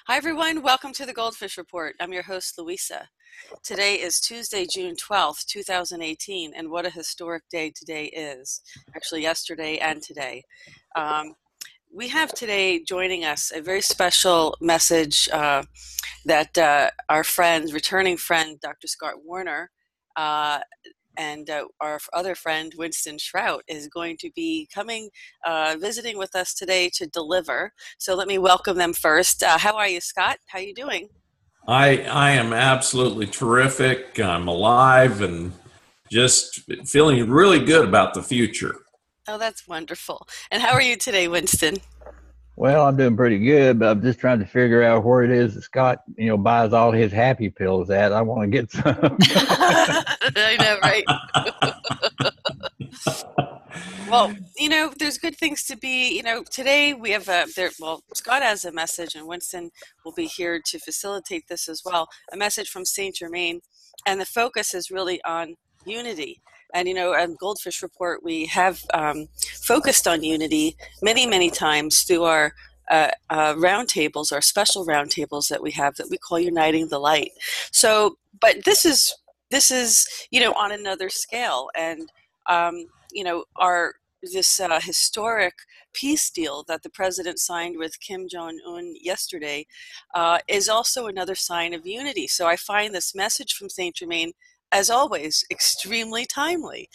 Hi, everyone. Welcome to the GoldFish Report. I'm your host, Louisa. Today is Tuesday, June 12th, 2018, and what a historic day today is. Actually, yesterday and today. We have today joining us a very special message that our friend, returning friend, Dr. Scott Warner, and our other friend, Winston Shrout, is going to be coming, visiting with us today to deliver. So let me welcome them first. How are you, Scott? How are you doing? I am absolutely terrific. I'm alive and just feeling really good about the future. Oh, that's wonderful. And how are you today, Winston? Well, I'm doing pretty good, but I'm just trying to figure out where it is that Scott, buys all his happy pills at. I want to get some. I know, right? Well, there's good things to be, today we have Scott has a message and Winston will be here to facilitate this as well, a message from Saint Germain, and the focus is really on unity. And, on Goldfish Report, we have focused on unity many, many times through our roundtables, our special roundtables that we have that we call Uniting the Light. So, but this is, on another scale. And, our this historic peace deal that the president signed with Kim Jong-un yesterday is also another sign of unity. So I find this message from Saint Germain, as always, extremely timely.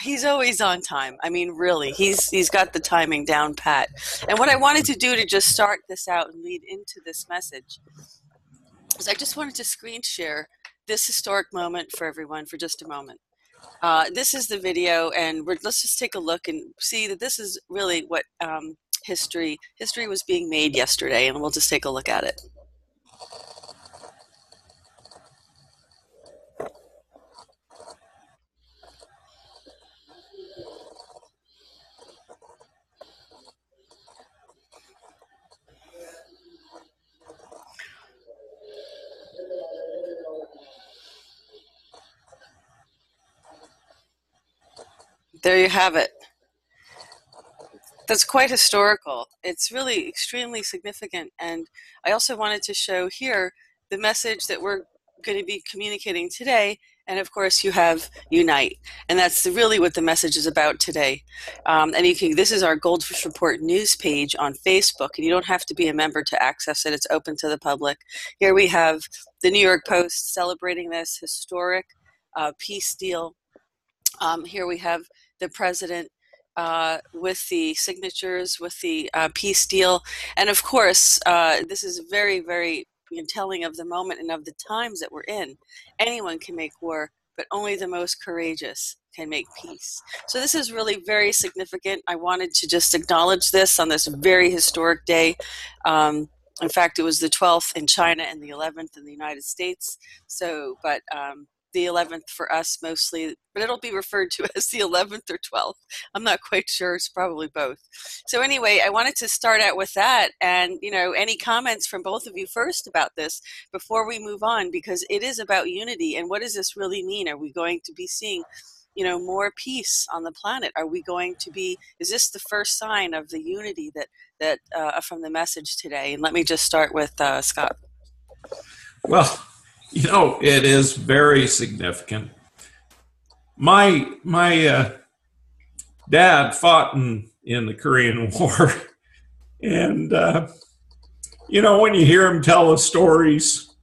He's always on time. I mean, really, he's got the timing down pat. And what I wanted to do to just start this out and lead into this message is I just wanted to screen share this historic moment for everyone for just a moment. This is the video, and let's just take a look and see that this is really what history was being made yesterday, and we'll just take a look at it. There you have it. That's quite historical. It's really extremely significant. And I also wanted to show here the message that we're going to be communicating today. And of course, you have Unite. And that's really what the message is about today. And this is our Goldfish Report news page on Facebook. And you don't have to be a member to access it. It's open to the public. Here we have the New York Post celebrating this historic peace deal. Here we have the president with the signatures, with the peace deal. And of course, this is very, very telling of the moment and of the times that we're in. Anyone can make war, but only the most courageous can make peace. So this is really very significant. I wanted to just acknowledge this on this very historic day. In fact, it was the 12th in China and the 11th in the United States. So, but the 11th for us mostly, but it'll be referred to as the 11th or 12th. I'm not quite sure. It's probably both. So anyway, I wanted to start out with that, and any comments from both of you first about this before we move on, because it is about unity. And what does this really mean? Are we going to be seeing more peace on the planet? Are we going to be, is this the first sign of the unity that from the message today? And let me just start with Scott. Well, it is very significant. My dad fought in the Korean War, and when you hear him tell the stories,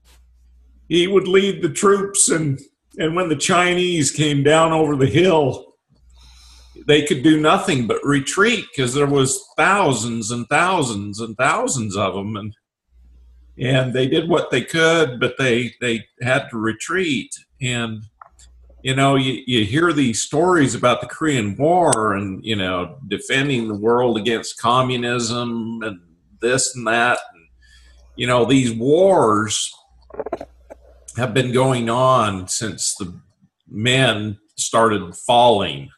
he would lead the troops, and when the Chinese came down over the hill, they could do nothing but retreat because there was thousands and thousands and thousands of them, and they did what they could, but they had to retreat. And you hear these stories about the Korean War and defending the world against communism and this and that. And, these wars have been going on since the men started falling.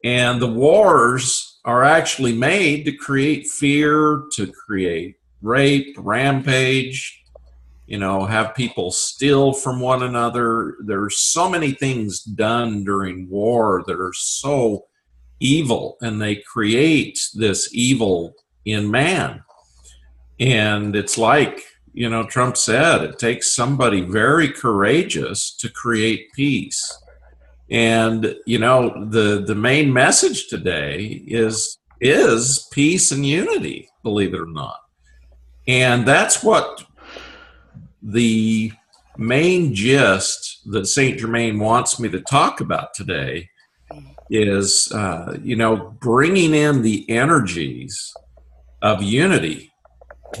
And the wars are actually made to create fear, to create rape, rampage, have people steal from one another. There's so many things done during war that are so evil, and they create this evil in man. And it's like Trump said it takes somebody very courageous to create peace. And the main message today is peace and unity, believe it or not. And that's what the main gist that Saint Germain wants me to talk about today is, bringing in the energies of unity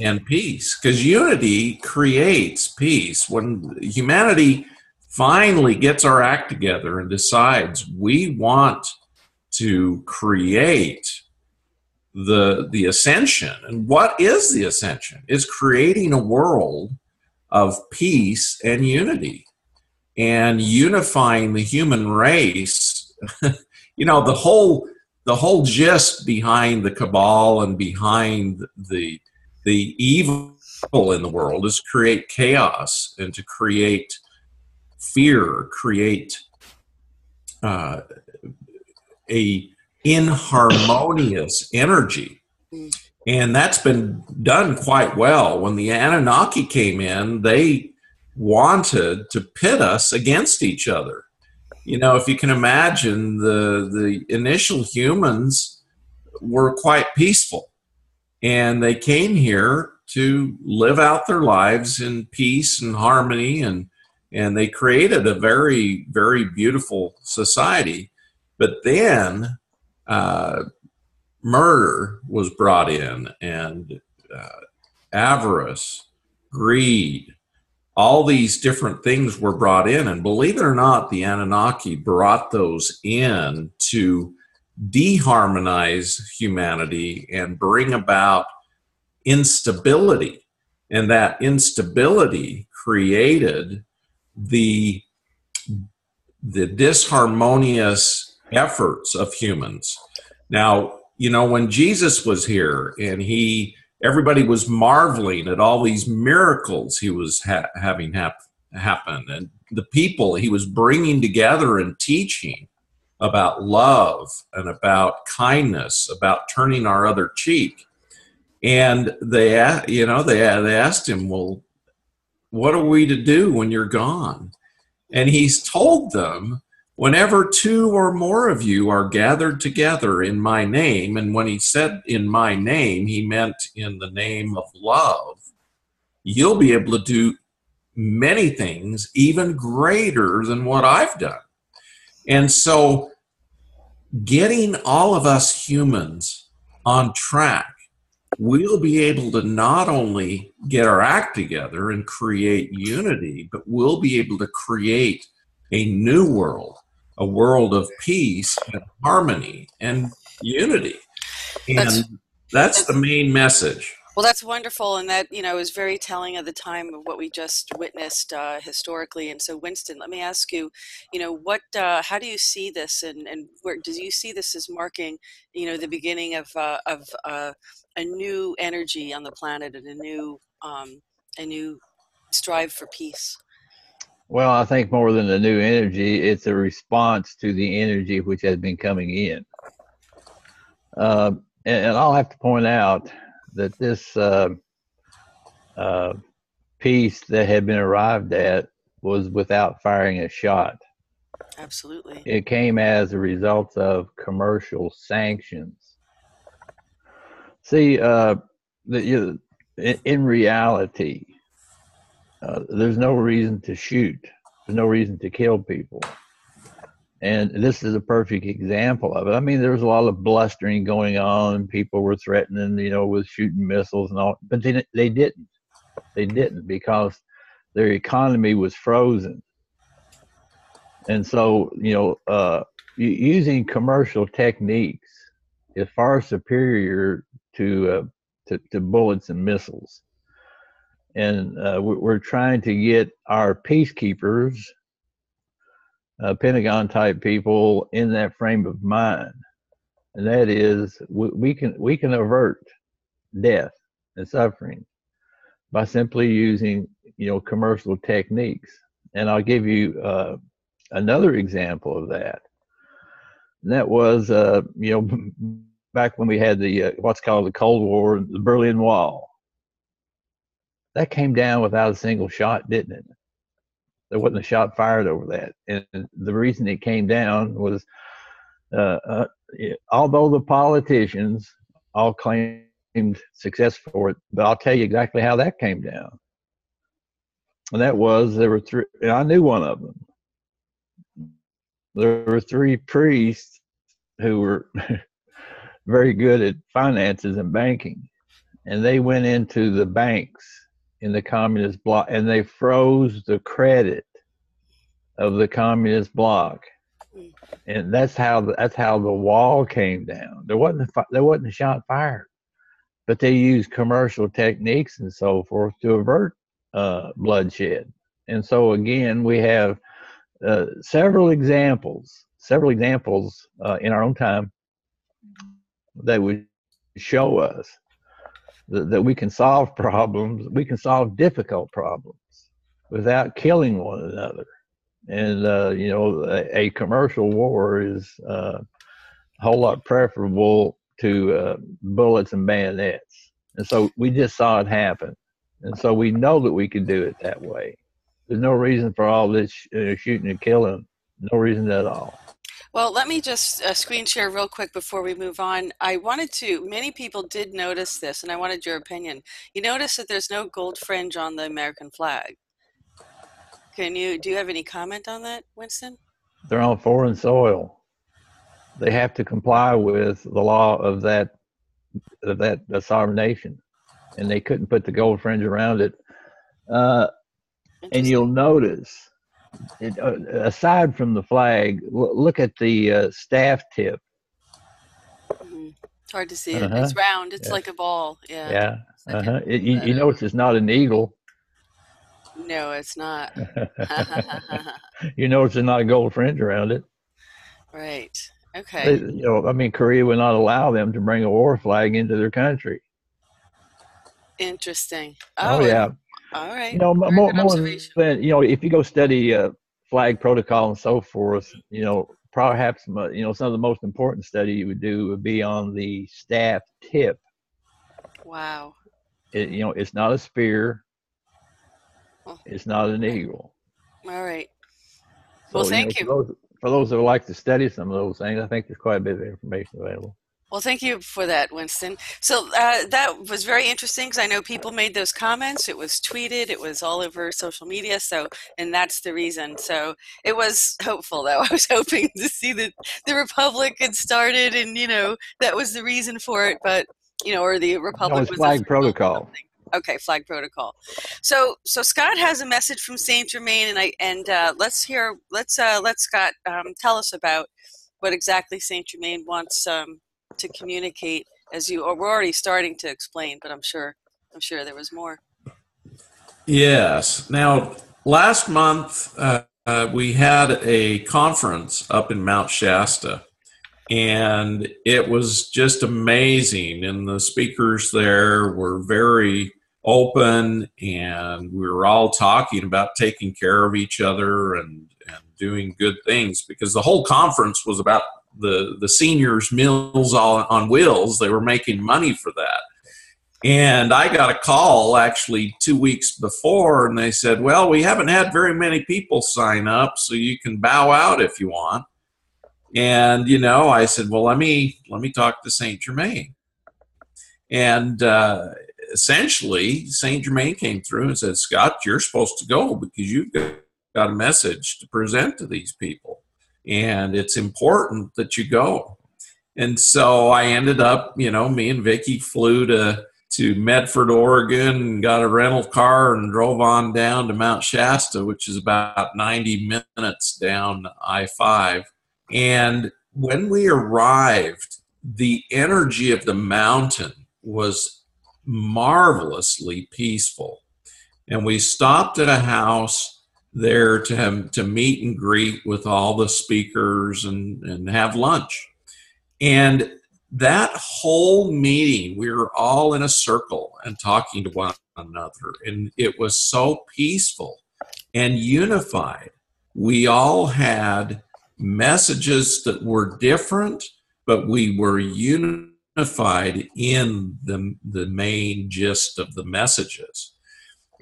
and peace, because unity creates peace. When humanity finally gets our act together and decides we want to create the ascension. And what is the ascension? It's creating a world of peace and unity and unifying the human race. The whole gist behind the cabal and behind the evil in the world is create chaos and to create fear, create a inharmonious energy. And that's been done quite well. When the Anunnaki came in, they wanted to pit us against each other. If you can imagine, the initial humans were quite peaceful, and they came here to live out their lives in peace and harmony, and they created a very, very beautiful society. But then murder was brought in, and avarice, greed, all these different things were brought in. And believe it or not, the Anunnaki brought those in to deharmonize humanity and bring about instability. And that instability created the disharmonious efforts of humans. Now, when Jesus was here and everybody was marveling at all these miracles he was having happen, and the people he was bringing together and teaching about love and about kindness, about turning our other cheek. And they asked him, well, what are we to do when you're gone? And he's told them, whenever two or more of you are gathered together in my name, and when he said in my name, he meant in the name of love, you'll be able to do many things even greater than what I've done. And so getting all of us humans on track, we'll be able to not only get our act together and create unity, but we'll be able to create a new world, a world of peace and harmony and unity. And that's the main message. Well, that's wonderful, and that is very telling of the time of what we just witnessed historically. And so, Winston, let me ask you, how do you see this, and where do you see this as marking, the beginning of a new energy on the planet and a new strive for peace? Well, I think more than a new energy, it's a response to the energy which has been coming in. And I'll have to point out that this peace that had been arrived at was without firing a shot. Absolutely. It came as a result of commercial sanctions. See, in reality, there's no reason to shoot. There's no reason to kill people. And this is a perfect example of it. I mean, there was a lot of blustering going on. People were threatening, with shooting missiles and all. But they didn't. They didn't, because their economy was frozen. And so, using commercial techniques is far superior to bullets and missiles. And we're trying to get our peacekeepers, Pentagon type people, in that frame of mind, and that is we can avert death and suffering by simply using commercial techniques. And I'll give you another example of that. And that was back when we had the what's called the Cold War, the Berlin Wall. that came down without a single shot, didn't it? There wasn't a shot fired over that. And the reason it came down was, although the politicians all claimed success for it, but I'll tell you exactly how that came down. And that was, there were three, and I knew one of them. There were three priests who were very good at finances and banking. And they went into the banks in the communist bloc and they froze the credit of the communist bloc. And that's how the wall came down. There wasn't a shot fired, but they used commercial techniques and so forth to avert bloodshed. And so again, we have several examples in our own time that would show us that we can solve problems, we can solve difficult problems without killing one another. And you know, a commercial war is a whole lot preferable to bullets and bayonets. And so we just saw it happen. And so we know that we can do it that way. There's no reason for all this shooting and killing. No reason at all. Well, let me just screen share real quick before we move on. Many people did notice this, and I wanted your opinion. You notice that there's no gold fringe on the American flag. Do you have any comment on that, Winston? They're on foreign soil. They have to comply with the law of that sovereign nation, and they couldn't put the gold fringe around it. And you'll notice, aside from the flag, look at the staff tip. It's hard to see it. It's round. It's like a ball. Yeah. Yeah. You notice it's not an eagle. No, it's not. You notice there's not a gold fringe around it. Right. Okay. Korea would not allow them to bring a war flag into their country. Interesting. Oh yeah. All right. More than, if you go study flag protocol and so forth, perhaps, some of the most important study you would do would be on the staff tip. Wow. It's not a spear. It's not an eagle. All right. So, well, thank you. For those that would like to study some of those things, I think there's quite a bit of information available. Well, thank you for that, Winston. So that was very interesting because I know people made those comments. It was tweeted. It was all over social media. And that's the reason. So it was hopeful, though. I was hoping to see that the Republic had started and, that was the reason for it. But, or the Republic was flag protocol. Okay, flag protocol. So Scott has a message from Saint Germain, and let's Scott tell us about what exactly Saint Germain wants to communicate. We're already starting to explain, but I'm sure there was more. Yes. Now, last month we had a conference up in Mount Shasta. And it was just amazing. And the speakers there were very open, and we were all talking about taking care of each other and doing good things, because the whole conference was about the seniors' Meals on Wheels. They were making money for that. And I got a call actually 2 weeks before, and they said, well, we haven't had very many people sign up, so you can bow out if you want. And, I said, well, let me talk to Saint Germain. And essentially, Saint Germain came through and said, Scott, you're supposed to go because you've got a message to present to these people. And it's important that you go. And so I ended up, me and Vicki flew to Medford, Oregon, and got a rental car and drove on down to Mount Shasta, which is about 90 minutes down I-5. And when we arrived, the energy of the mountain was marvelously peaceful. And we stopped at a house there to meet and greet with all the speakers and have lunch. And that whole meeting, we were all in a circle and talking to one another. And it was so peaceful and unified. We all had messages that were different, but we were unified in the main gist of the messages.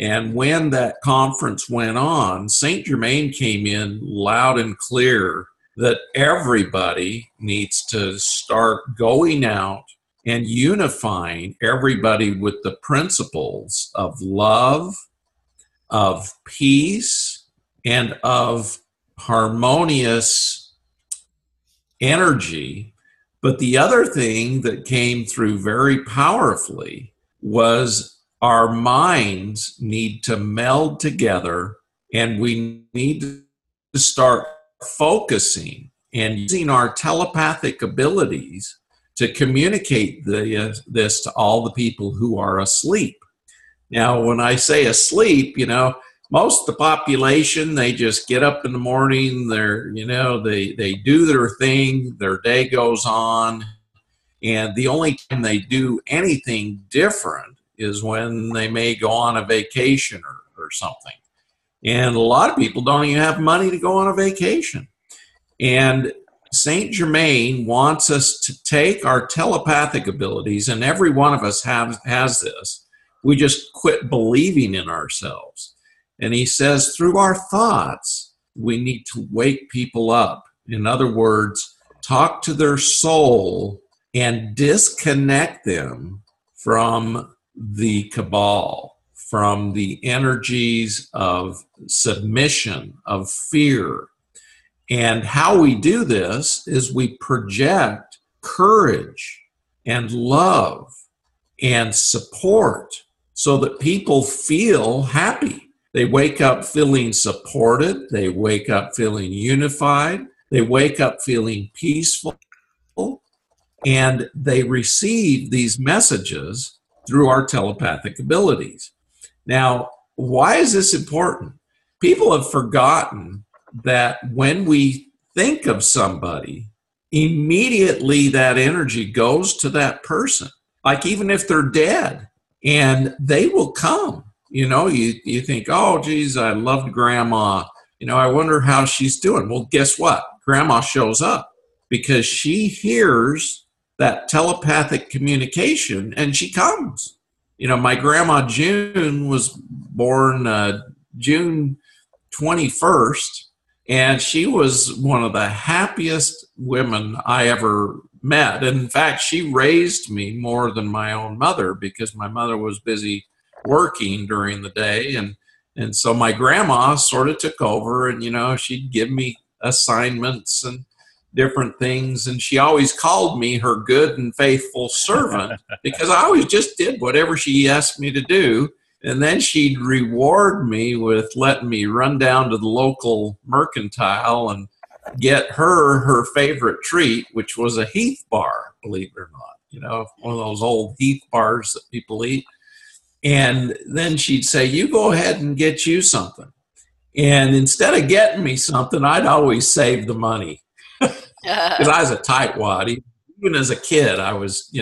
And when that conference went on, Saint Germain came in loud and clear that everybody needs to start going out and unifying everybody with the principles of love, of peace, and of harmonious energy. But the other thing that came through very powerfully was our minds need to meld together, and we need to start focusing and using our telepathic abilities to communicate this to all the people who are asleep. Now, when I say asleep, most of the population, they just get up in the morning, they do their thing, their day goes on, and the only time they do anything different is when they may go on a vacation or something. And a lot of people don't even have money to go on a vacation. And Saint Germain wants us to take our telepathic abilities, and every one of us has this. We just quit believing in ourselves. And he says through our thoughts, we need to wake people up. In other words, talk to their soul and disconnect them from the cabal, from the energies of submission, of fear. And how we do this is we project courage and love and support so that people feel happy. They wake up feeling supported. They wake up feeling unified. They wake up feeling peaceful. And they receive these messages through our telepathic abilities. Now, why is this important? People have forgotten that when we think of somebody, immediately that energy goes to that person. Like even if they're dead, and they will come. You think, oh, geez, I loved Grandma. I wonder how she's doing. Well, guess what? Grandma shows up because she hears that telepathic communication and she comes. My grandma June was born June 21st, and she was one of the happiest women I ever met. And in fact, she raised me more than my own mother because my mother was busy working during the day. And so my grandma sort of took over, and, she'd give me assignments and different things. And she always called me her good and faithful servant because I always just did whatever she asked me to do. And then she'd reward me with letting me run down to the local mercantile and get her favorite treat, which was a Heath bar, believe it or not, one of those old Heath bars that people eat. And then she'd say, you go ahead and get you something. And instead of getting me something, I'd always save the money because I was a tightwad. Even as a kid, I was,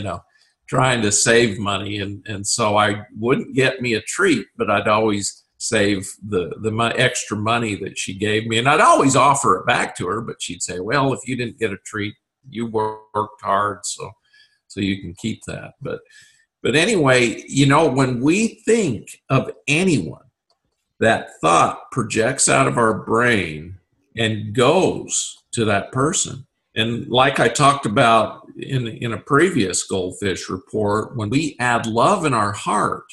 trying to save money. And so I wouldn't get me a treat, but I'd always save the extra money that she gave me. And I'd always offer it back to her, but she'd say, well, if you didn't get a treat, you worked hard, so you can keep that. But anyway, when we think of anyone, that thought projects out of our brain and goes to that person. And like I talked about in a previous GoldFish report, when we add love in our heart,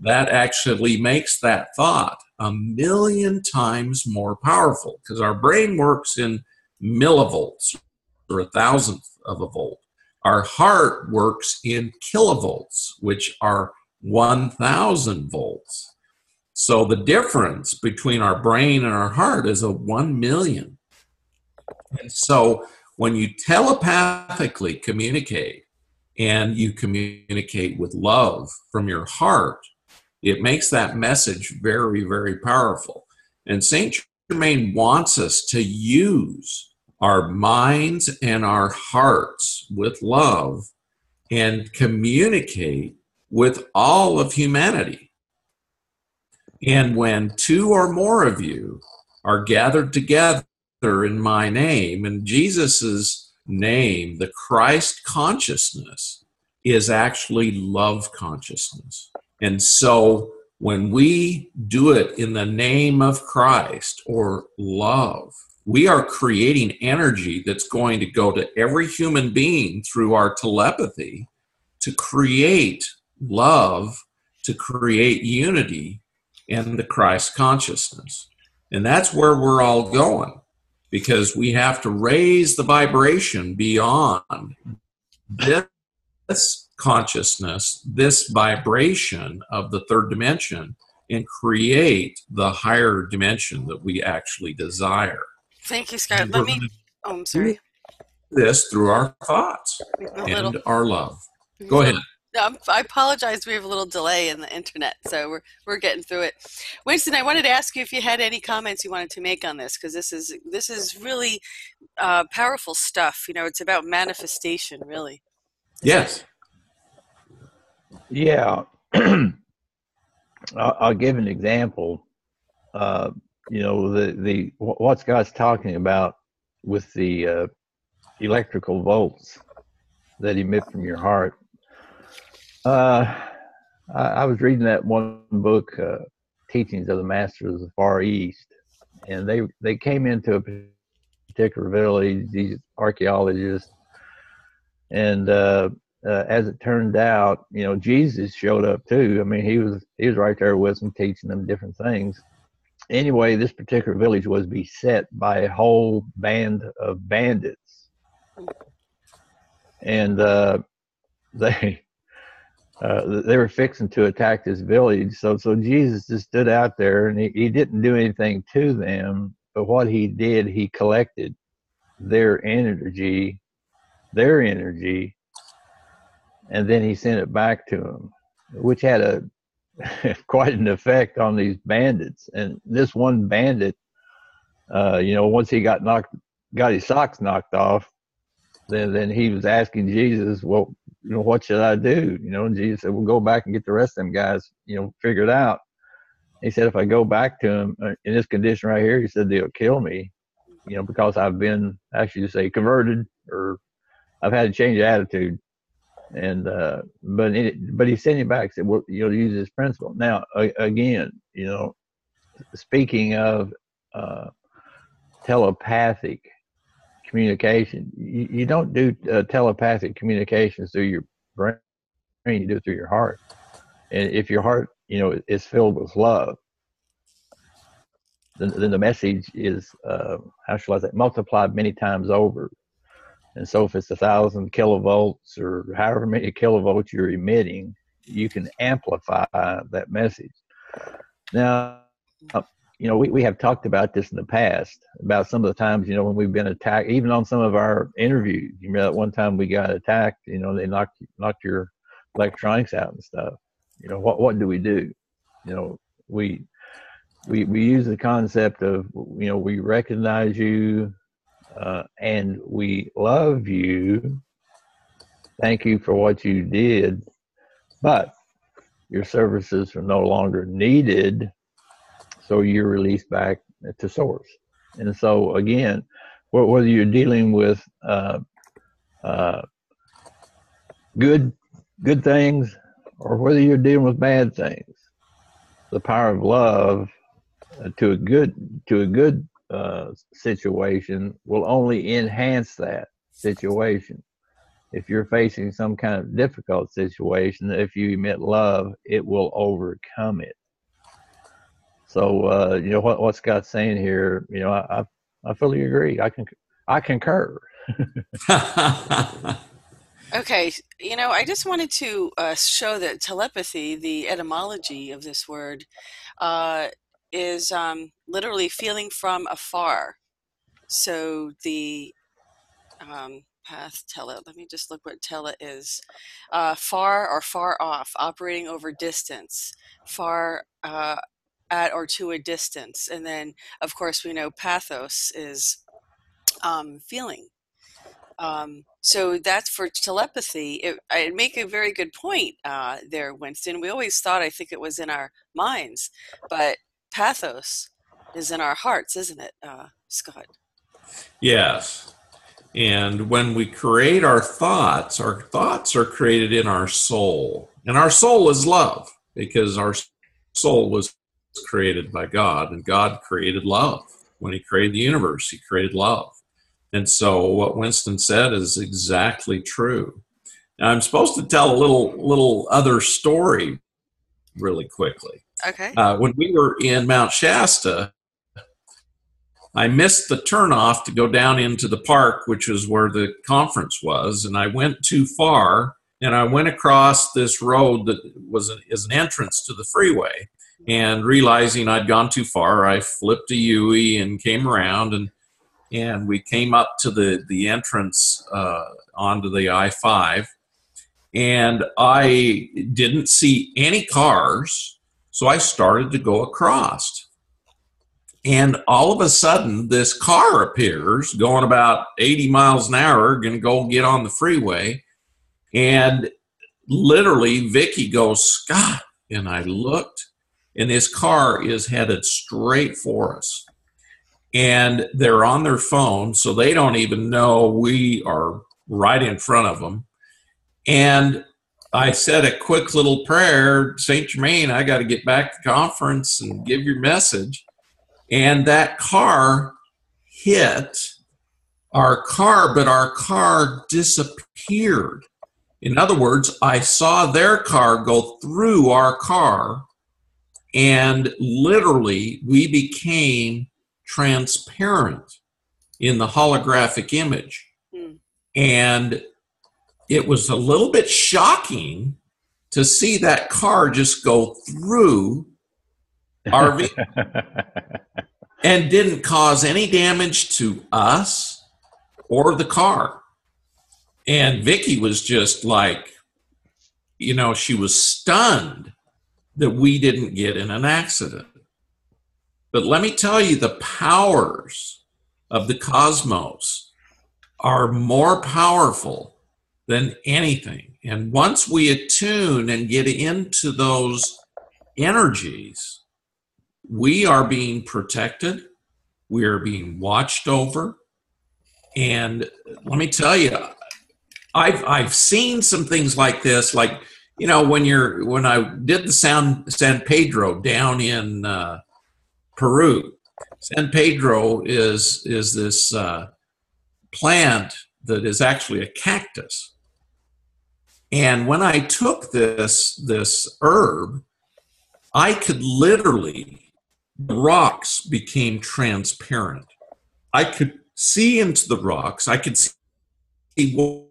that actually makes that thought 1,000,000 times more powerful because our brain works in millivolts or 1,000th of a volt. Our heart works in kilovolts, which are 1,000 volts. So the difference between our brain and our heart is a 1,000,000. And so when you telepathically communicate and you communicate with love from your heart, it makes that message very, very powerful. And Saint Germain wants us to use our minds and our hearts with love and communicate with all of humanity. And when two or more of you are gathered together in my name, and Jesus's name, the Christ consciousness, is actually love consciousness. And so when we do it in the name of Christ or love, we are creating energy that's going to go to every human being through our telepathy to create love, to create unity in the Christ consciousness. And that's where we're all going, because we have to raise the vibration beyond this consciousness, this vibration of the third dimension, and create the higher dimension that we actually desire. Thank you, Scott. And Let we're me. going Oh, I'm to sorry. do this through our thoughts A little. and our love. Go ahead. I apologize. We have a little delay in the internet, so we're getting through it. Winston, I wanted to ask you if you had any comments you wanted to make on this, because this is really powerful stuff. You know, it's about manifestation, really. Yes. Yeah. I'll give an example. You know, the what Scott's talking about with the electrical volts that emit from your heart. I was reading that one book, Teachings of the Masters of the Far East, and they came into a particular village, these archaeologists, and as it turned out, you know, Jesus showed up too. I mean, he was right there with them, teaching them different things. Anyway, this particular village was beset by a whole band of bandits, and they were fixing to attack this village. So Jesus just stood out there, and he didn't do anything to them. But what he did, he collected their energy, and then he sent it back to them, which had a quite an effect on these bandits. And this one bandit, you know, once he got his socks knocked off, then he was asking Jesus, well, you know, what should I do? You know, and Jesus said, well, go back and get the rest of them guys, you know, figured out. He said, if I go back to him in this condition right here, he said, they'll kill me, you know, because I've been actually say converted, or I've had a change of attitude. And, but he sent him back, said, well, you'll use this principle. Now, again, you know, speaking of telepathic communication, you don't do telepathic communications through your brain, you do it through your heart. And if your heart, you know, is filled with love, then the message is, how shall I say, multiplied many times over. And so if it's 1,000 kilovolts or however many kilovolts you're emitting, you can amplify that message. Now, you know, we have talked about this in the past, about some of the times, you know, when we've been attacked, even on some of our interviews. You remember that one time we got attacked, you know, they knocked your electronics out and stuff. You know, what do? You know, we use the concept of, you know, we recognize you, and we love you. Thank you for what you did, but your services are no longer needed, so you're released back to source. And so again, whether you're dealing with good things or whether you're dealing with bad things, the power of love to a good situation will only enhance that situation. If you're facing some kind of difficult situation, if you emit love, it will overcome it. So, you know, what Scott's saying here, you know, I fully agree. I concur. Okay, you know, I just wanted to show that telepathy, the etymology of this word, is literally feeling from afar. So the path tele, let me just look what tele is. Far or far off, operating over distance, far at or to a distance. And then, of course, we know pathos is feeling. So that's for telepathy. I make a very good point there, Winston. We always thought, I think it was in our minds, but pathos is in our hearts, isn't it, Scott? Yes. And when we create our thoughts are created in our soul. And our soul is love, because our soul was created by God, and God created love. When he created the universe, he created love. And so what Winston said is exactly true. Now, I'm supposed to tell a little other story really quickly. Okay. When we were in Mount Shasta, I missed the turnoff to go down into the park, which is where the conference was, and I went too far, and I went across this road that is an entrance to the freeway. And realizing I'd gone too far, I flipped a U-ey and came around, and we came up to the entrance onto the I-5, and I didn't see any cars, so I started to go across. And all of a sudden, this car appears going about 80 miles an hour, going to go get on the freeway. And literally, Vicky goes, "Scott," and I looked, and this car is headed straight for us. And they're on their phone, so they don't even know we are right in front of them. And I said a quick little prayer, "St. Germain, I got to get back to the conference and give your message." And that car hit our car, but our car disappeared. In other words, I saw their car go through our car, and literally we became transparent in the holographic image. And it was a little bit shocking to see that car just go through our vehicle and didn't cause any damage to us or the car. And Vicky was just like, she was stunned that we didn't get in an accident. But let me tell you, the powers of the cosmos are more powerful than anything. And once we attune and get into those energies, we are being protected. We are being watched over. And let me tell you, I've seen some things like this, like, when I did the San Pedro down in Peru. San Pedro is this plant that is actually a cactus. And when I took this herb, I could literally, the rocks became transparent. I could see into the rocks. I could see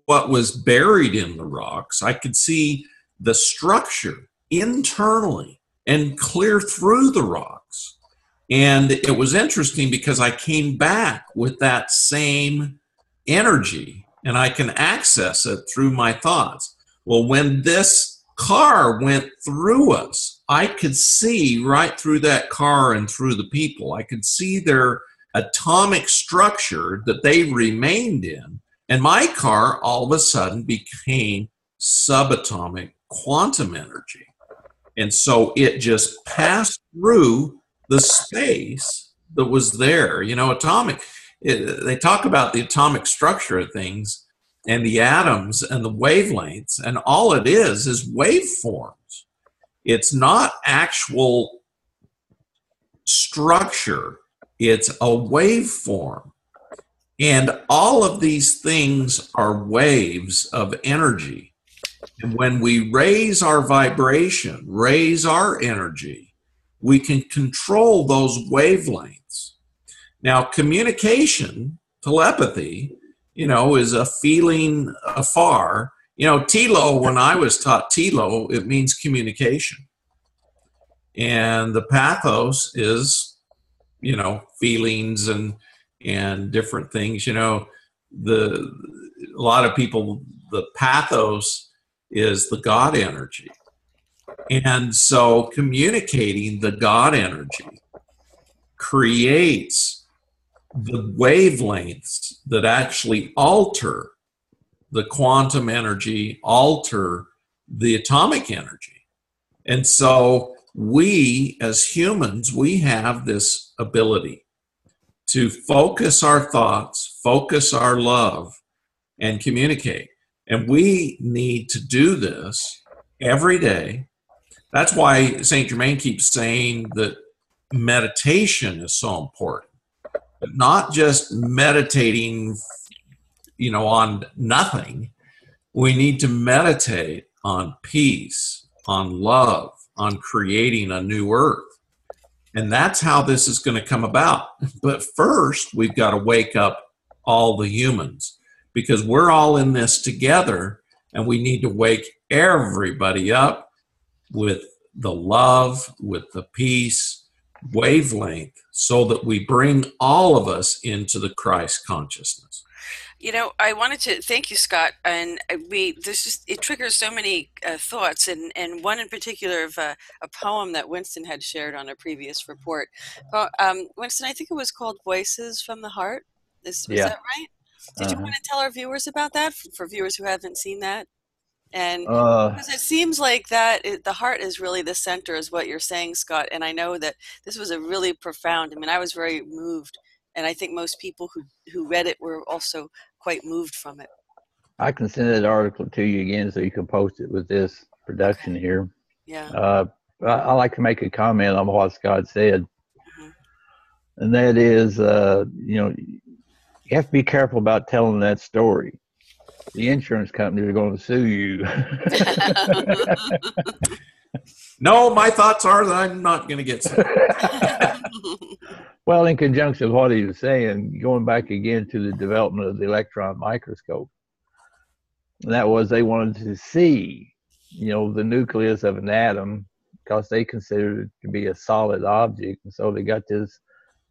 what was buried in the rocks. I could see the structure internally and clear through the rocks. And it was interesting because I came back with that same energy, and I can access it through my thoughts. Well, when this car went through us, I could see right through that car and through the people. I could see their atomic structure that they remained in. And my car all of a sudden became subatomic quantum energy. And so it just passed through the space that was there. They talk about the atomic structure of things and the atoms and the wavelengths, and all it is waveforms. It's not actual structure. It's a waveform. And all of these things are waves of energy. And when we raise our vibration, raise our energy, we can control those wavelengths. Now, communication, telepathy, is a feeling afar. Tilo, when I was taught Tilo, it means communication. And the pathos is, feelings and different things. A lot of people, the pathos is the God energy. And so communicating the God energy creates the wavelengths that actually alter the quantum energy, alter the atomic energy. And so we, as humans, we have this ability to focus our thoughts, focus our love, and communicate. And we need to do this every day. That's why Saint Germain keeps saying that meditation is so important. Not just meditating, on nothing. We need to meditate on peace, on love, on creating a new earth. And that's how this is going to come about. But first, we've got to wake up all the humans, because we're all in this together, and we need to wake everybody up with the love, with the peace wavelength, so that we bring all of us into the Christ consciousness. I wanted to thank you, Scott, and it triggers so many thoughts, and one in particular of a poem that Winston had shared on a previous report. Winston, I think it was called "Voices from the Heart." Was that right? Did you want to tell our viewers about that, for viewers who haven't seen that? And because it seems like the heart is really the center, is what you're saying, Scott. And I know that this was a really profound. I mean, I was very moved, and I think most people who read it were also quite moved from it. I can send that article to you again so you can post it with this production here. Yeah. I like to make a comment on what Scott said, and that is, you have to be careful about telling that story. The insurance companies are going to sue you. No, my thoughts are that I'm not going to get sued. Well, in conjunction with what he was saying, going back again to the development of the electron microscope, and that was they wanted to see, the nucleus of an atom, because they considered it to be a solid object. And so they got this,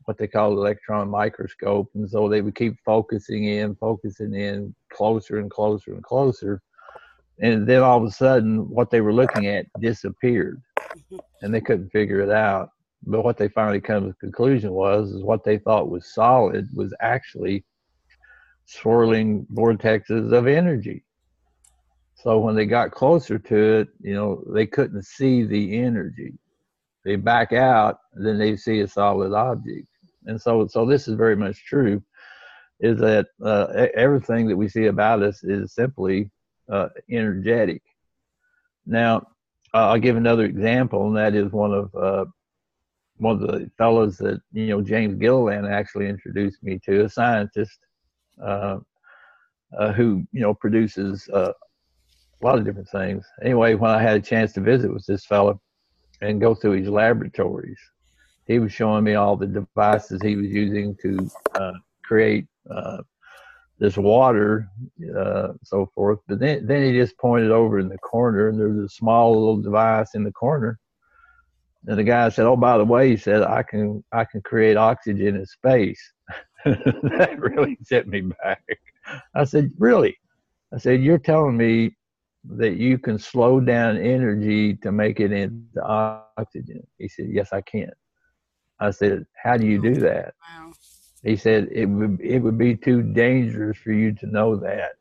what they call electron microscope. And so they would keep focusing in closer and closer and closer. And then all of a sudden, what they were looking at disappeared, and they couldn't figure it out. But what they finally come to the conclusion is what they thought was solid was actually swirling vortexes of energy. So when they got closer to it, they couldn't see the energy. They back out, and then they see a solid object. And so this is very much true, is that everything that we see about us is simply energetic. Now, I'll give another example, and that is one of the fellows that James Gilliland actually introduced me to, a scientist who produces a lot of different things. Anyway, when I had a chance to visit with this fellow and go through his laboratories, he was showing me all the devices he was using to create this water, so forth. But then he just pointed over in the corner, and there was a small little device in the corner. And the guy said, "Oh, by the way," he said, I can create oxygen in space." That really set me back. I said, "Really?" I said, "You're telling me that you can slow down energy to make it into oxygen?" He said, "Yes, I can." I said, "How do you do that?" Wow. He said, it would be too dangerous for you to know that.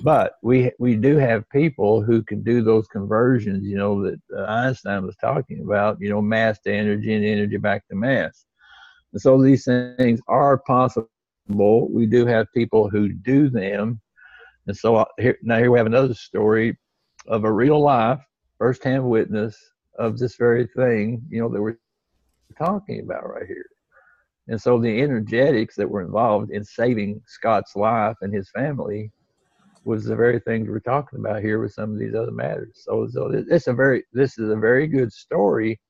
But we do have people who can do those conversions, that Einstein was talking about, mass to energy and energy back to mass. And so these things are possible. We do have people who do them. And so here we have another story of a real life, firsthand witness of this very thing, that we're talking about right here. And so the energetics that were involved in saving Scott's life and his family was the very things we're talking about here with some of these other matters. So this is a very good story,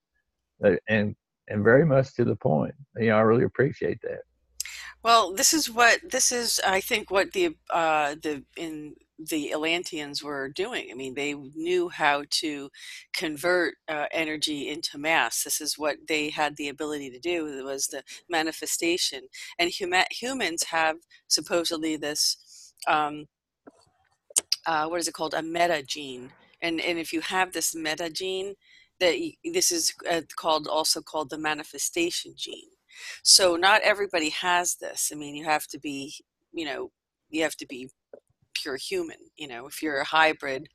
and very much to the point. I really appreciate that. Well, this is I think what the Atlanteans were doing. I mean, they knew how to convert energy into mass. This is what they had the ability to do. It was the manifestation, and humans have supposedly this. What is it called? A meta gene, and if you have this meta gene, this is also called the manifestation gene. So not everybody has this. I mean, you have to be pure human. If you're a hybrid,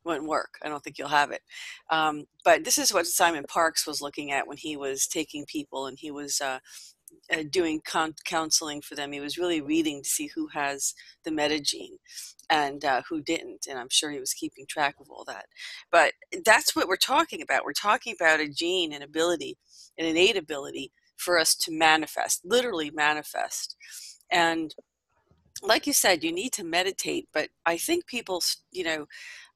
wouldn't work. I don't think you'll have it. But this is what Simon Parkes was looking at when he was taking people, and he was doing counseling for them. He was really reading to see who has the meta gene and who didn't. And I'm sure he was keeping track of all that. But that's what we're talking about. We're talking about a gene, an ability, an innate ability for us to manifest, literally manifest. And like you said, you need to meditate, but I think people,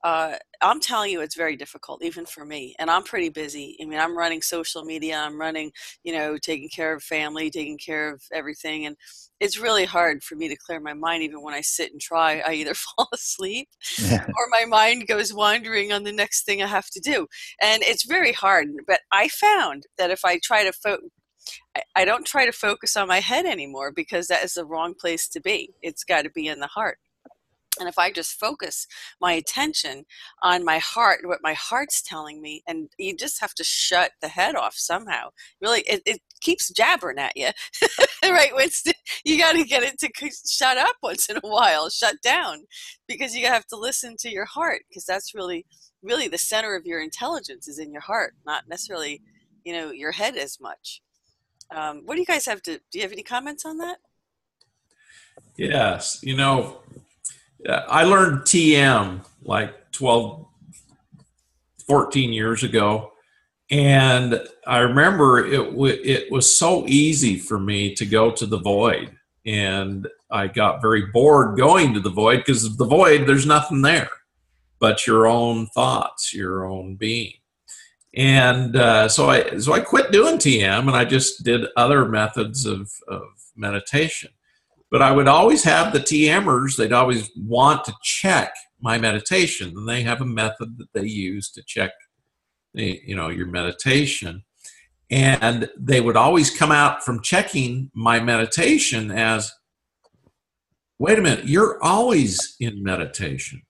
I'm telling you, it's very difficult, even for me. And I'm pretty busy. I mean, I'm running social media, I'm running, taking care of family, taking care of everything. And it's really hard for me to clear my mind. Even when I sit and try, I either fall asleep or my mind goes wandering on the next thing I have to do. And it's very hard. But I found that if I try to I don't try to focus on my head anymore, because that is the wrong place to be. It's got to be in the heart. And if I just focus my attention on my heart, what my heart's telling me, and you just have to shut the head off somehow. Really, it keeps jabbering at you, right, Winston? You got to get it to shut up once in a while, shut down, because you have to listen to your heart, because that's really the center of your intelligence is in your heart, not necessarily, your head as much. What do you guys do you have any comments on that? Yes. I learned TM like 12, 14 years ago. And I remember it was so easy for me to go to the void. And I got very bored going to the void, because the void, there's nothing there but your own thoughts, your own being. And so I quit doing TM, and I just did other methods of meditation. But I would always have the TMers, they'd always want to check my meditation. And they have a method that they use to check your meditation. And they would always come out from checking my meditation as, wait a minute, you're always in meditation.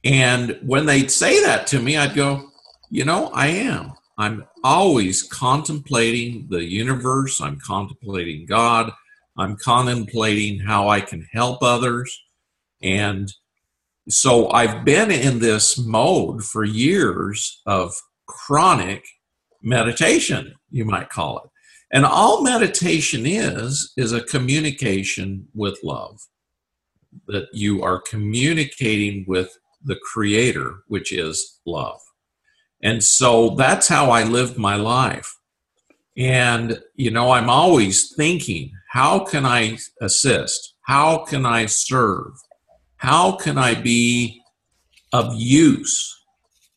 And when they'd say that to me, I'd go, I am. I'm always contemplating the universe. I'm contemplating God. I'm contemplating how I can help others. And so I've been in this mode for years of chronic meditation, you might call it. And all meditation is a communication with love, that you are communicating with the Creator, which is love. And so that's how I live my life. And, I'm always thinking, how can I assist? How can I serve? How can I be of use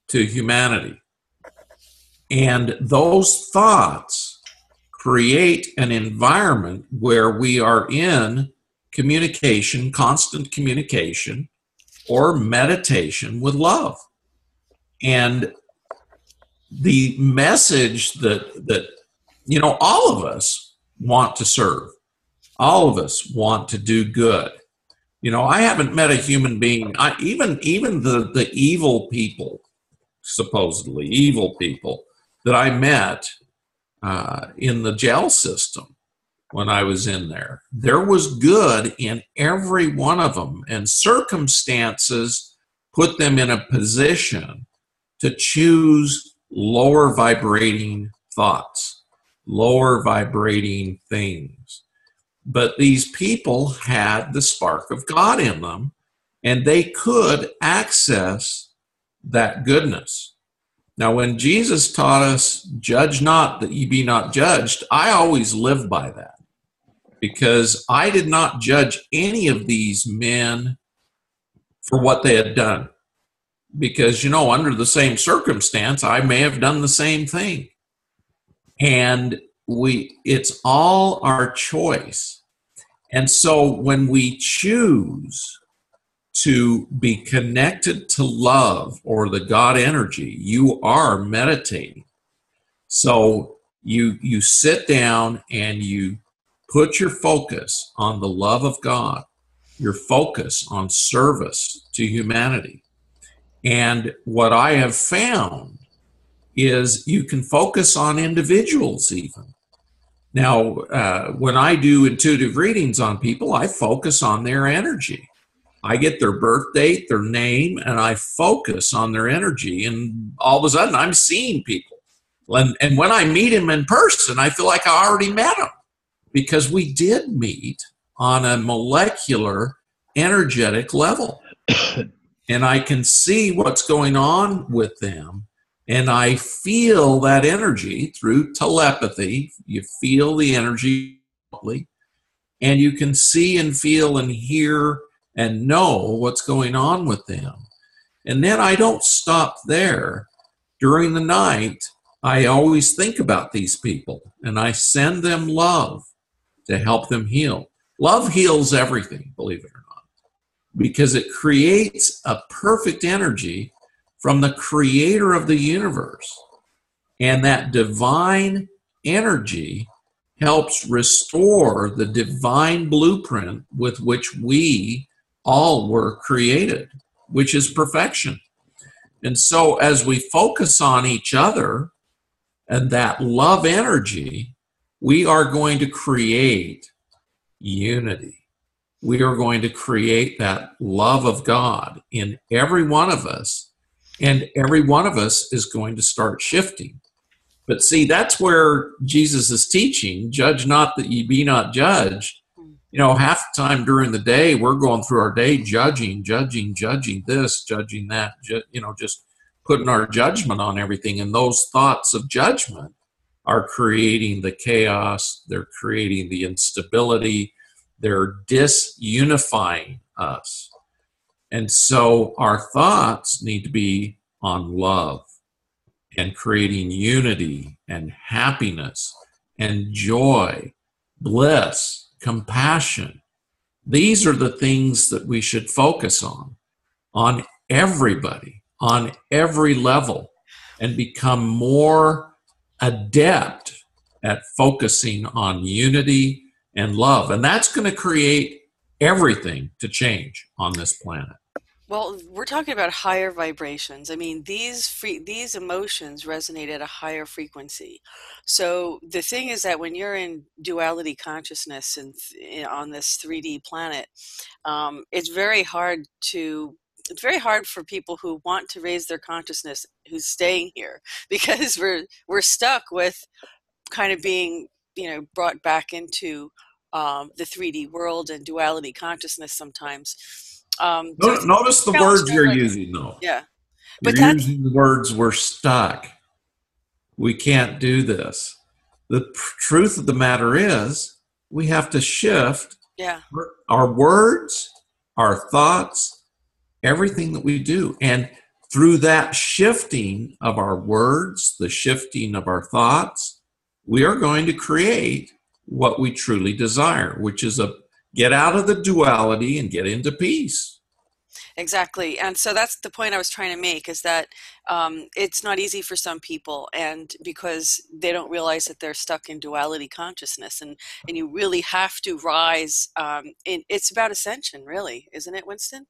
to humanity? And those thoughts create an environment where we are in communication, constant communication, or meditation with love. And the message that all of us want to serve. All of us want to do good. I haven't met a human being, even the evil people, supposedly evil people, that I met in the jail system when I was in there. There was good in every one of them, and circumstances put them in a position to choose lower vibrating thoughts, lower vibrating things. But these people had the spark of God in them, and they could access that goodness. Now, when Jesus taught us, judge not that ye be not judged, I always lived by that, because I did not judge any of these men for what they had done. Because, under the same circumstance, I may have done the same thing. And it's all our choice. And so when we choose to be connected to love or the God energy, you are meditating. So you sit down and you put your focus on the love of God, your focus on service to humanity. And what I have found is you can focus on individuals even. Now, when I do intuitive readings on people, I focus on their energy. I get their birth date, their name, and I focus on their energy. And all of a sudden, I'm seeing people. And when I meet them in person, I feel like I already met them. because we did meet on a molecular energetic level. And I can see what's going on with them. And I feel that energy through telepathy. You feel the energy, and you can see and feel and hear and know what's going on with them. And then I don't stop there. During the night, I always think about these people, and I send them love to help them heal. Love heals everything, believe it or not, because it creates a perfect energy from the creator of the universe. And that divine energy helps restore the divine blueprint with which we all were created, which is perfection. And so as we focus on each other and that love energy, we are going to create unity. We are going to create that love of God in every one of us, and every one of us is going to start shifting. But see, that's where Jesus is teaching, judge not that ye be not judged. You know, half the time during the day, we're going through our day judging this, judging that, just putting our judgment on everything. And those thoughts of judgment are creating the chaos. They're creating the instability. They're disunifying us. And so our thoughts need to be on love and creating unity and happiness and joy, bliss, compassion. These are the things that we should focus on everybody, on every level, and become more adept at focusing on unity and love. And that's going to create everything to change on this planet. Well, we're talking about higher vibrations. I mean, these emotions resonate at a higher frequency. So the thing is that when you're in duality consciousness and on this 3D planet, it's very hard for people who want to raise their consciousness who's staying here, because we're stuck with kind of being, brought back into the 3D world and duality consciousness sometimes. Notice the words you're using, though. Yeah. You're using the words, we're stuck. We can't do this. The truth of the matter is, we have to shift our words, our thoughts, everything that we do. And through that shifting of our words, the shifting of our thoughts, we are going to create what we truly desire, which is get out of the duality and get into peace. Exactly. And so that's the point I was trying to make, is that it's not easy for some people, and because they don't realize that they're stuck in duality consciousness, and you really have to rise. It's about ascension, really, isn't it, Winston?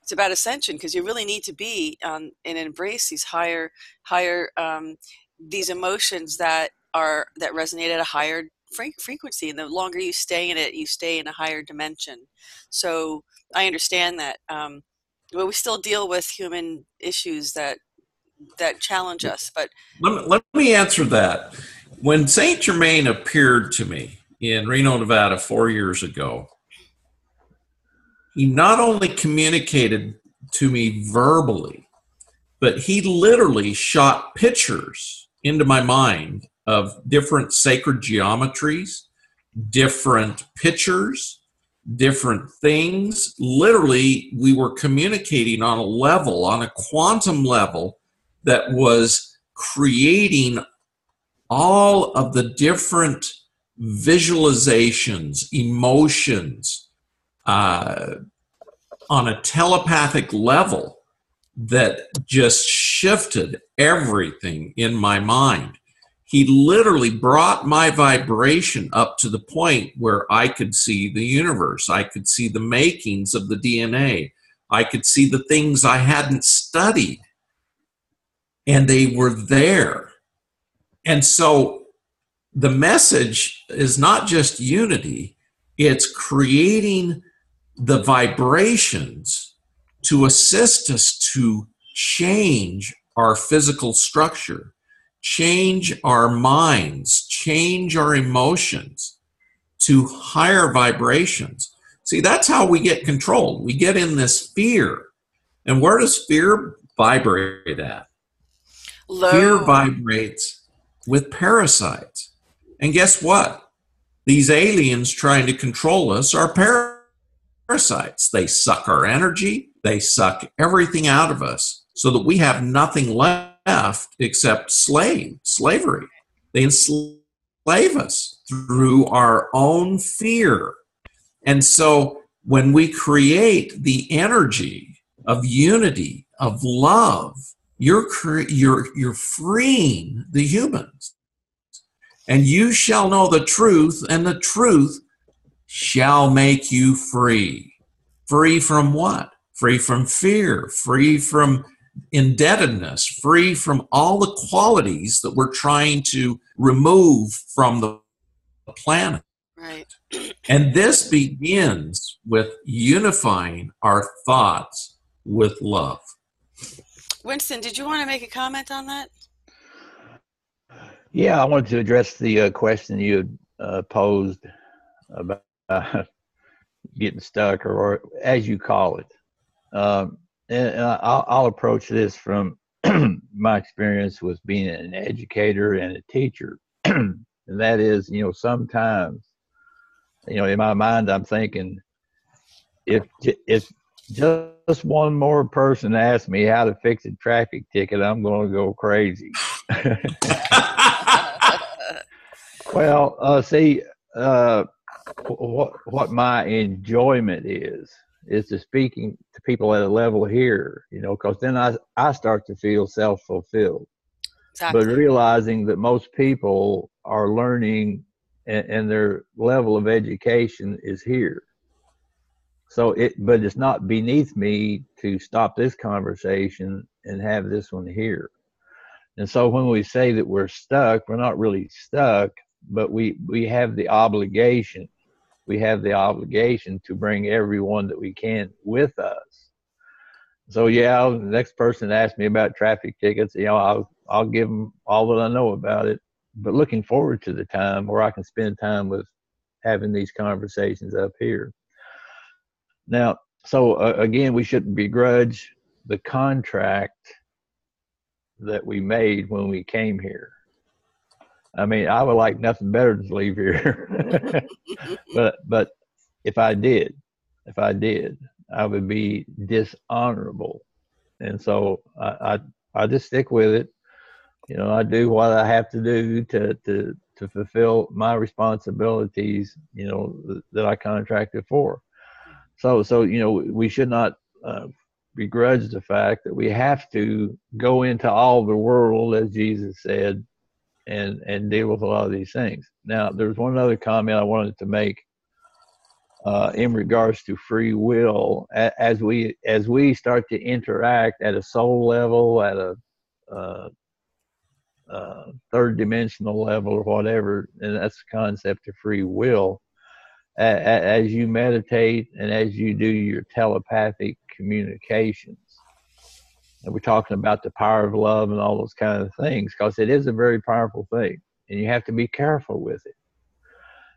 It's about ascension, because you really need to be and embrace these higher these emotions that resonate at a higher frequency, and the longer you stay in it, you stay in a higher dimension. So I understand that, but we still deal with human issues that challenge us. But let me answer that. When Saint Germain appeared to me in Reno, Nevada 4 years ago, he not only communicated to me verbally, but he literally shot pictures into my mind of different sacred geometries, different pictures, different things. Literally, we were communicating on a quantum level that was creating all of the different visualizations, emotions, on a telepathic level that just shifted everything in my mind. He literally brought my vibration up to the point where I could see the universe. I could see the makings of the DNA. I could see the things I hadn't studied, and they were there. And so the message is not just unity, it's creating the vibrations to assist us to change our physical structure, change our minds, change our emotions. to higher vibrations. See, that's how we get controlled. We get in this fear. And where does fear vibrate at? Fear Low. vibrates with parasites. And guess what? These aliens trying to control us are parasites. They suck our energy. They suck everything out of us so that we have nothing left except slavery. They enslave us through our own fear. And so when we create the energy of unity, of love, you're freeing the humans. And you shall know the truth, and the truth shall make you free. Free from what? Free from fear, free from indebtedness, free from all the qualities that we're trying to remove from the planet. Right. And this begins with unifying our thoughts with love. Winston, did you want to make a comment on that? Yeah, I wanted to address the question you posed about getting stuck, or as you call it. And I'll approach this from my experience with being an educator and a teacher. And that is, sometimes, in my mind, I'm thinking, if just one more person asks me how to fix a traffic ticket, I'm going to go crazy. Well, see, what my enjoyment is to speaking to people at a level here, because then I start to feel self-fulfilled. Exactly. But realizing that most people are learning and their level of education is here. But it's not beneath me to stop this conversation and have this one here. And so when we say that we're stuck, we're not really stuck, but we have the obligation. We have the obligation to bring everyone that we can with us. So yeah, the next person asks me about traffic tickets, I'll give them all that I know about it, but looking forward to the time where I can spend time with having these conversations up here. Now, so again, we shouldn't begrudge the contract that we made when we came here. I mean, I would like nothing better to leave here. but if I did, I would be dishonorable. And so I just stick with it. I do what I have to do to fulfill my responsibilities, that I contracted for. So we should not begrudge the fact that we have to go into all the world, as Jesus said, and deal with a lot of these things. Now, there's one other comment I wanted to make in regards to free will. As we start to interact at a soul level, at a third dimensional level or whatever, and that's the concept of free will. As you meditate and as you do your telepathic communications, and we're talking about the power of love and all those kind of things, because it is a very powerful thing, and you have to be careful with it.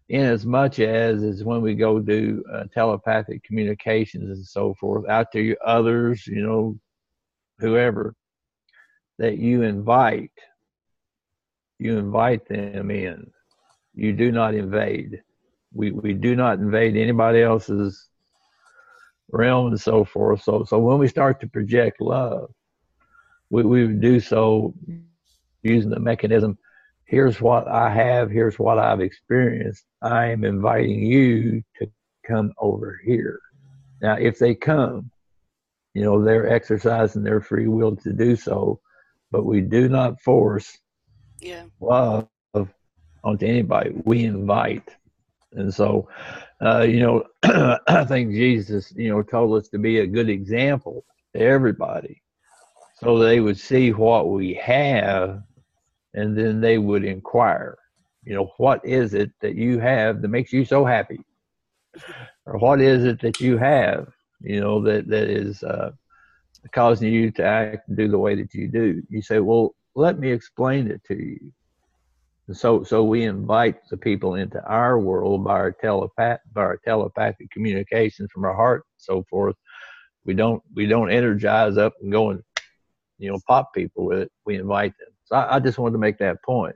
In as much as when we go do telepathic communications and so forth out to others, whoever, that you invite them in. You do not invade. We do not invade anybody else's realm and so forth. So when we start to project love, we would do so using the mechanism, here's what I have, here's what I've experienced. I am inviting you to come over here. Now, if they come, they're exercising their free will to do so, but we do not force love onto anybody. We invite. And so, I think Jesus, told us to be a good example to everybody, so they would see what we have, and then they would inquire, what is it that you have that makes you so happy? Or what is it that you have, that is causing you to act and do the way that you do? You say, well, let me explain it to you. So we invite the people into our world by our telepathic communications from our heart and so forth. We don't energize up and go and pop people with it. We invite them. So I just wanted to make that point,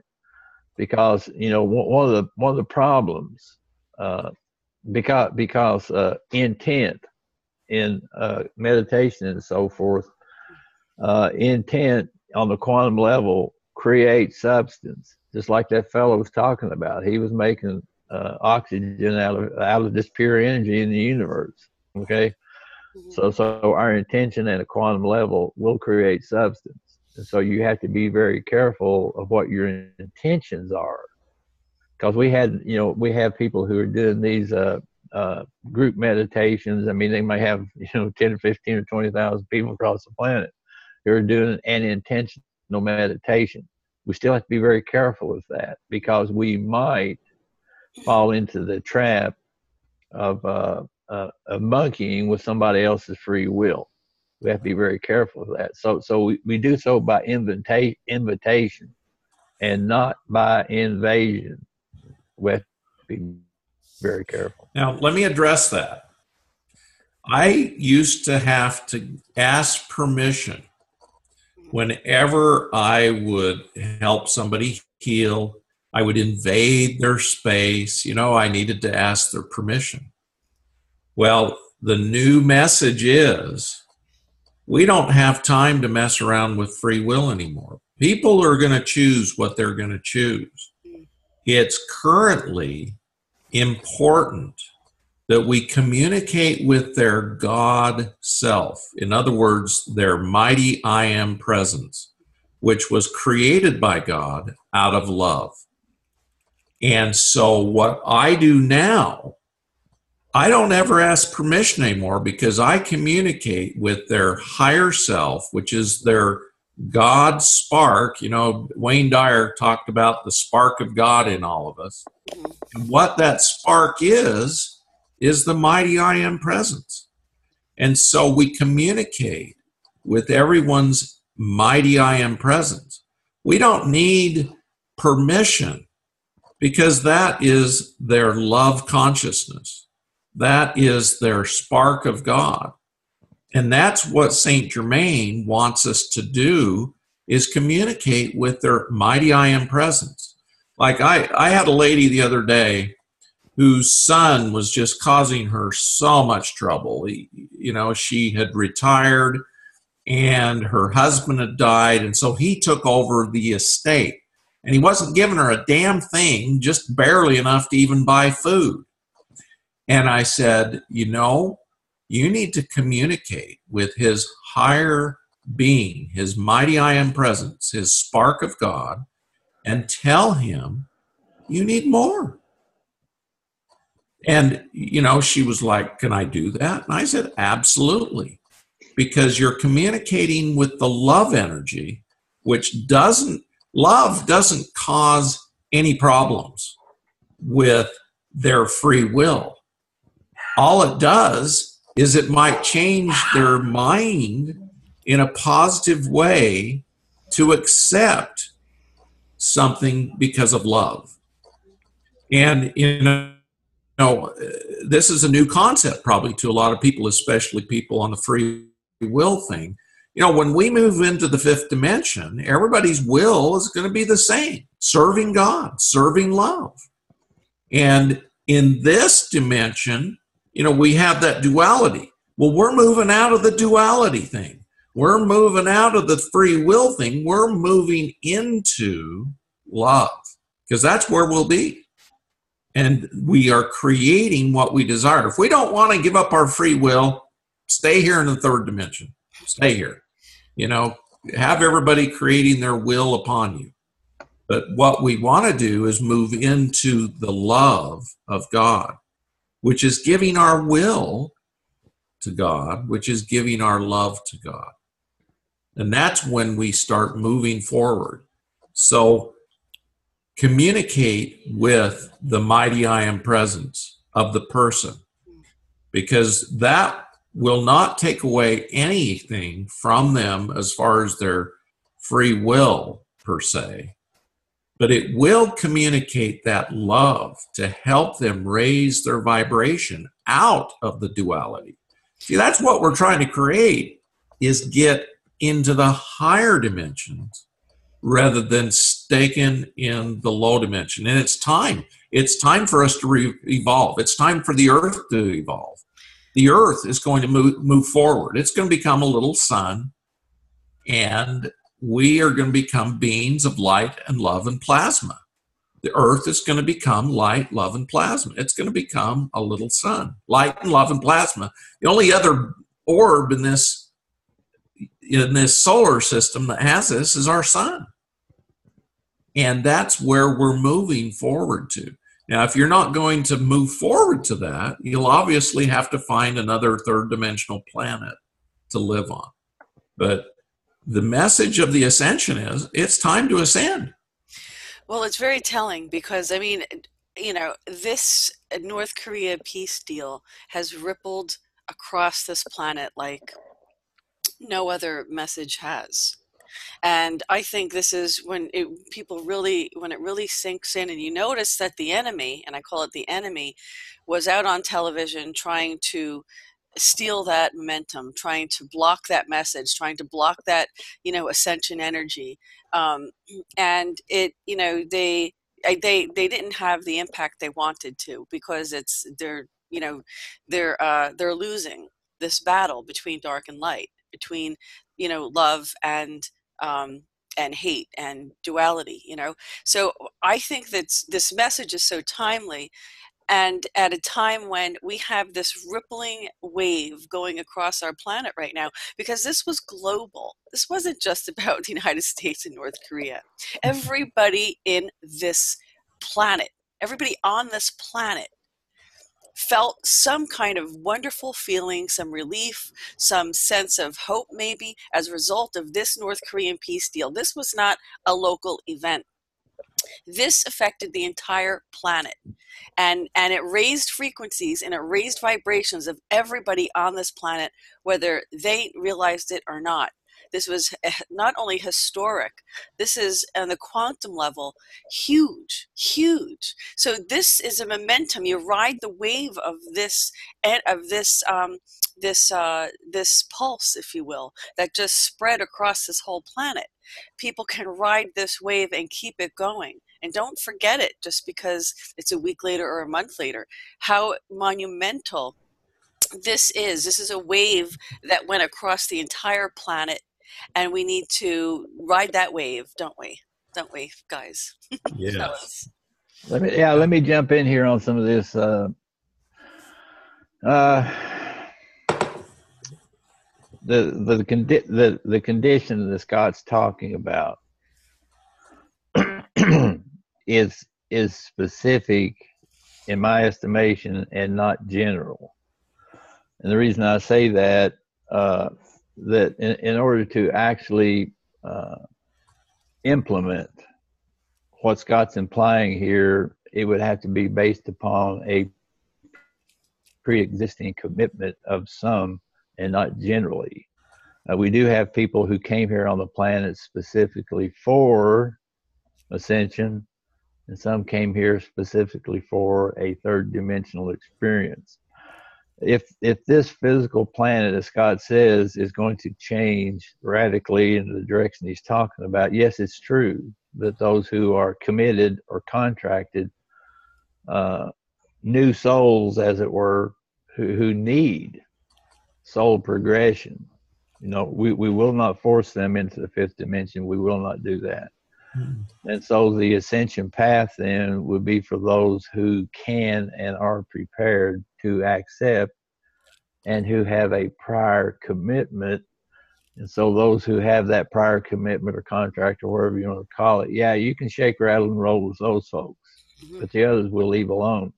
because one of the problems, because intent in meditation and so forth, intent on the quantum level creates substance, just like that fellow was talking about. He was making oxygen out of this pure energy in the universe. Okay, so our intention at a quantum level will create substance, and so you have to be very careful of what your intentions are, because we have people who are doing these group meditations. I mean, they might have 10 or 15 or 20,000 people across the planet who are doing an intentional meditation. We still have to be very careful with that, because we might fall into the trap of monkeying with somebody else's free will. We have to be very careful of that. So we do so by invitation and not by invasion. We have to be very careful. Now, let me address that. I used to have to ask permission whenever I would help somebody heal. I would invade their space. I needed to ask their permission. Well, the new message is we don't have time to mess around with free will anymore. People are going to choose what they're going to choose. It's currently important that we communicate with their God self. In other words, their mighty I am presence, which was created by God out of love. And so what I do now, I don't ever ask permission anymore, because I communicate with their higher self, which is their God spark. Wayne Dyer talked about the spark of God in all of us. And what that spark is the mighty I am presence. And so we communicate with everyone's mighty I am presence. We don't need permission, because that is their love consciousness. That is their spark of God. And that's what Saint Germain wants us to do, is communicate with their mighty I am presence. Like I had a lady the other day whose son was just causing her so much trouble. She had retired and her husband had died, and so he took over the estate. And he wasn't giving her a damn thing, just barely enough to even buy food. And I said, you need to communicate with his higher being, his mighty I am presence, his spark of God, and tell him you need more. And, she was like, can I do that? And I said, absolutely. Because you're communicating with the love energy, which love doesn't cause any problems with their free will. All it does is it might change their mind in a positive way to accept something because of love. And, this is a new concept probably to a lot of people, especially people on the free will thing. When we move into the fifth dimension, everybody's will is going to be the same: serving God, serving love. And in this dimension, we have that duality. Well, we're moving out of the duality thing. We're moving out of the free will thing. We're moving into love, because that's where we'll be. And we are creating what we desire. If we don't want to give up our free will, stay here in the third dimension. Stay here. Have everybody creating their will upon you. But what we want to do is move into the love of God, which is giving our will to God, which is giving our love to God. And that's when we start moving forward. So communicate with the mighty I am presence of the person, because that will not take away anything from them as far as their free will per se, but it will communicate that love to help them raise their vibration out of the duality. See, that's what we're trying to create, is get into the higher dimensions rather than staking in the low dimension. And it's time. It's time for us to evolve. It's time for the earth to evolve. The earth is going to move forward. It's going to become a little sun, and we are going to become beings of light and love and plasma. The earth is going to become light, love, and plasma. It's going to become a little sun. Light and love and plasma. The only other orb in this solar system that has this is our sun. And that's where we're moving forward to. Now, if you're not going to move forward to that, you'll obviously have to find another third dimensional planet to live on. But the message of the ascension is it's time to ascend. Well, it's very telling because, I mean, you know, this North Korea peace deal has rippled across this planet like no other message has. And I think this is when it really sinks in, and you notice that the enemy, and I call it the enemy, was out on television trying to steal that momentum, trying to block that message, trying to block that, you know, ascension energy. And it, you know, they didn't have the impact they wanted to, because they're losing this battle between dark and light, between, you know, love and hate and duality, you know. So I think that this message is so timely, and at a time when we have this rippling wave going across our planet right now, because this was global. This wasn't just about the United States and North Korea. Everybody in this planet, everybody on this planet felt some kind of wonderful feeling, some relief, some sense of hope maybe as a result of this North Korean peace deal. This was not a local event. This affected the entire planet. And it raised frequencies and it raised vibrations of everybody on this planet, whether they realized it or not. This was not only historic, this is on the quantum level huge, huge. So this is a momentum. You ride the wave of this pulse, if you will, that just spread across this whole planet. People can ride this wave and keep it going. And don't forget it just because it's a week later or a month later. How monumental this is. This is a wave that went across the entire planet, and we need to ride that wave, don't we? Don't we, guys? Yes. Let me jump in here on some of this. The condition that Scott's talking about is specific, in my estimation, and not general. And the reason I say that, that in order to actually implement what Scott's implying here, it would have to be based upon a pre-existing commitment of some, and not generally. We do have people who came here on the planet specifically for ascension, and some came here specifically for a third dimensional experience. If this physical planet, as Scott says, is going to change radically in the direction he's talking about, yes, it's true that those who are committed or contracted, new souls, as it were, who need soul progression, you know, we will not force them into the fifth dimension. We will not do that. And so the ascension path then would be for those who can and are prepared to accept and who have a prior commitment. And so those who have that prior commitment or contract or whatever you want to call it, yeah, you can shake, rattle, and roll with those folks, but the others will leave alone.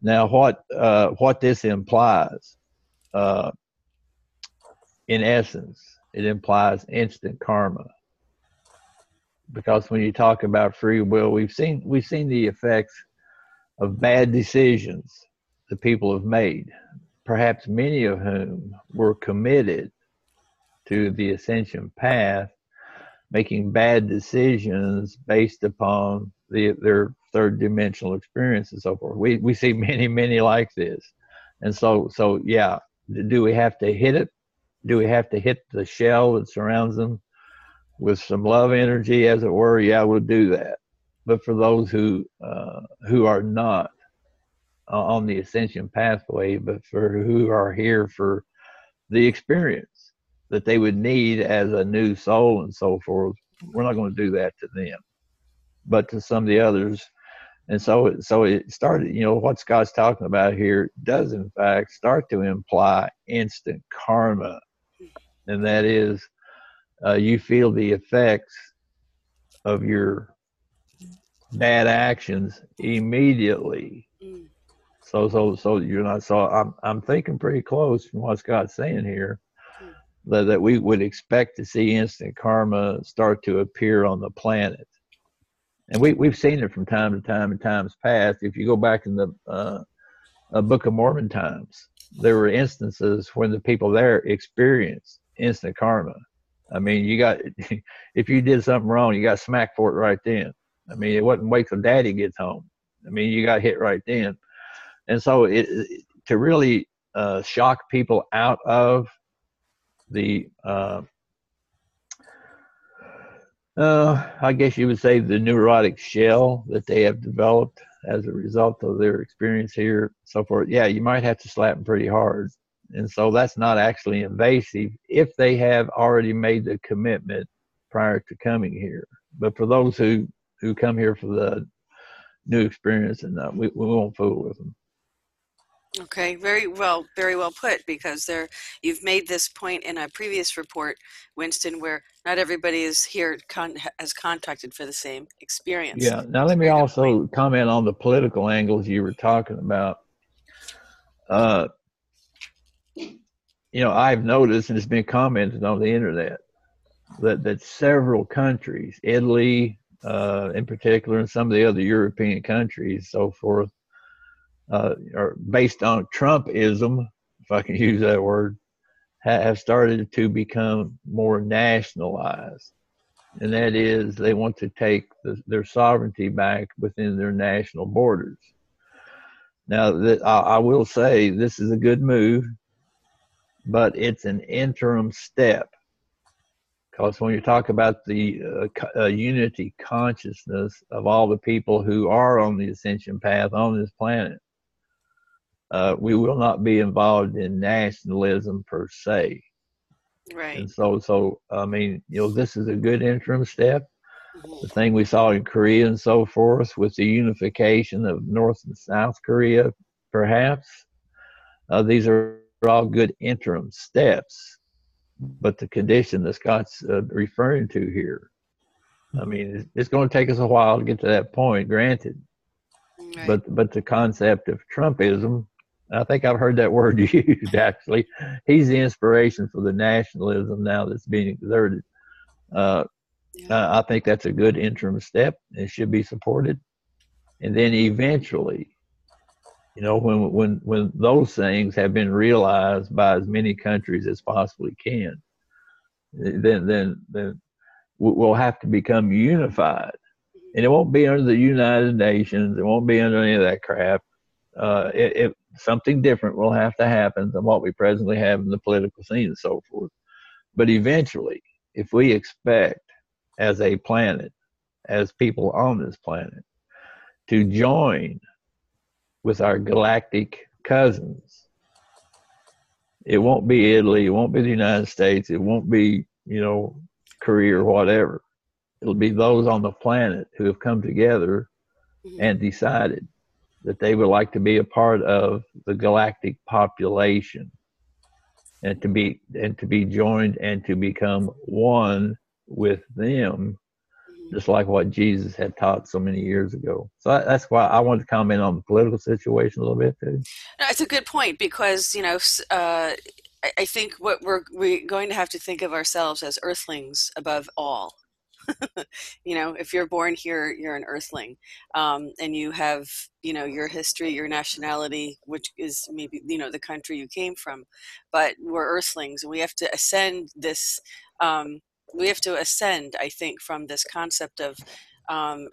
Now, what this implies, in essence, it implies instant karma. Because when you talk about free will, we've seen the effects of bad decisions that people have made, perhaps many of whom were committed to the ascension path, making bad decisions based upon their third dimensional experience and so forth. We see many like this, and so yeah. Do we have to hit it? Do we have to hit the shell that surrounds them with some love energy, as it were? Yeah, we'll do that. But for those who are not on the ascension pathway, but for who are here for the experience that they would need as a new soul and so forth, we're not going to do that to them, but to some of the others. And so it started, what Scott's talking about here does in fact start to imply instant karma. And that is, you feel the effects of your bad actions immediately. So you're not, so I'm thinking pretty close from what Scott's saying here, that we would expect to see instant karma start to appear on the planet. And we've seen it from time to time in times past. If you go back in the Book of Mormon times, there were instances when the people there experienced instant karma. I mean, if you did something wrong, you got smacked for it right then. I mean, it wasn't wait till daddy gets home. I mean, you got hit right then. And so to really shock people out of the I guess you would say the neurotic shell that they have developed as a result of their experience here, so forth. Yeah, you might have to slap them pretty hard. And so that's not actually invasive if they have already made the commitment prior to coming here. But for those who come here for the new experience, and we won't fool with them. Okay, very well put, because you've made this point in a previous report, Winston, where not everybody is here has contracted for the same experience. Yeah. Now let me also comment on the political angles you were talking about. I've noticed, and it's been commented on the internet, that several countries, Italy in particular, and some of the other European countries, so forth, are based on Trumpism, if I can use that word, have started to become more nationalized. And that is, they want to take their sovereignty back within their national borders. Now, I will say this is a good move, but it's an interim step. Because when you talk about the unity consciousness of all the people who are on the ascension path on this planet, we will not be involved in nationalism per se. Right. And so I mean, this is a good interim step. The thing we saw in Korea and so forth with the unification of North and South Korea, perhaps, these are all good interim steps. But the condition that Scott's referring to here, I mean, it's going to take us a while to get to that point, granted. Right. But the concept of Trumpism, I think I've heard that word used, actually. He's the inspiration for the nationalism now that's being exerted. I think that's a good interim step. It should be supported. And then eventually, when those things have been realized by as many countries as possibly can, then we'll have to become unified. And it won't be under the United Nations. It won't be under any of that crap. If something different will have to happen than what we presently have in the political scene and so forth. But eventually, if we expect as a planet, as people on this planet, to join with our galactic cousins, it won't be Italy, it won't be the United States, it won't be, Korea or whatever. It'll be those on the planet who have come together and decided that they would like to be a part of the galactic population, and to be joined and to become one with them, just like what Jesus had taught so many years ago. So that's why I wanted to comment on the political situation a little bit too. No, it's a good point, because I think what we're going to have to think of ourselves as earthlings above all. If you're born here, you're an earthling, and you have, your history, your nationality, which is maybe, the country you came from, but we're earthlings, and we have to ascend this we have to ascend, I think, from this concept of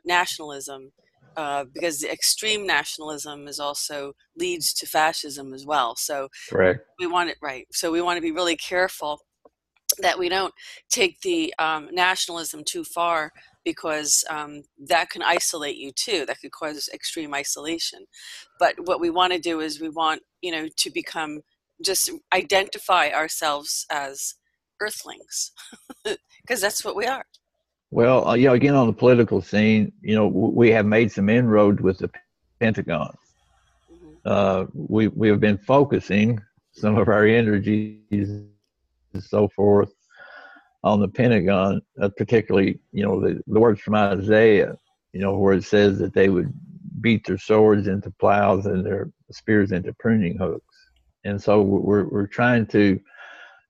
nationalism, because the extreme nationalism is also leads to fascism as well. So Correct. we want it right. So we want to be really careful that we don't take the nationalism too far, because that can isolate you too. That could cause extreme isolation. But what we want to do is we want, to become, just identify ourselves as earthlings, because that's what we are. Well, again, on the political scene, we have made some inroads with the Pentagon. We have been focusing some of our energies and so forth on the Pentagon, particularly, the words from Isaiah, where it says that they would beat their swords into plows and their spears into pruning hooks. And so we're trying to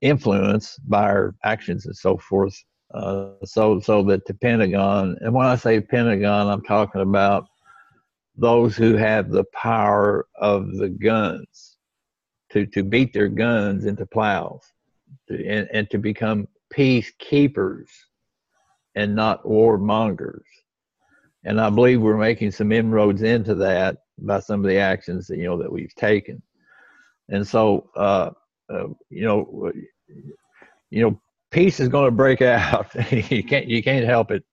influence by our actions and so forth, so that the Pentagon, and when I say Pentagon, I'm talking about those who have the power of the guns to beat their guns into plows, and to become peacekeepers and not warmongers. And I believe we're making some inroads into that by some of the actions that, that we've taken. And so, peace is going to break out. You can't help it.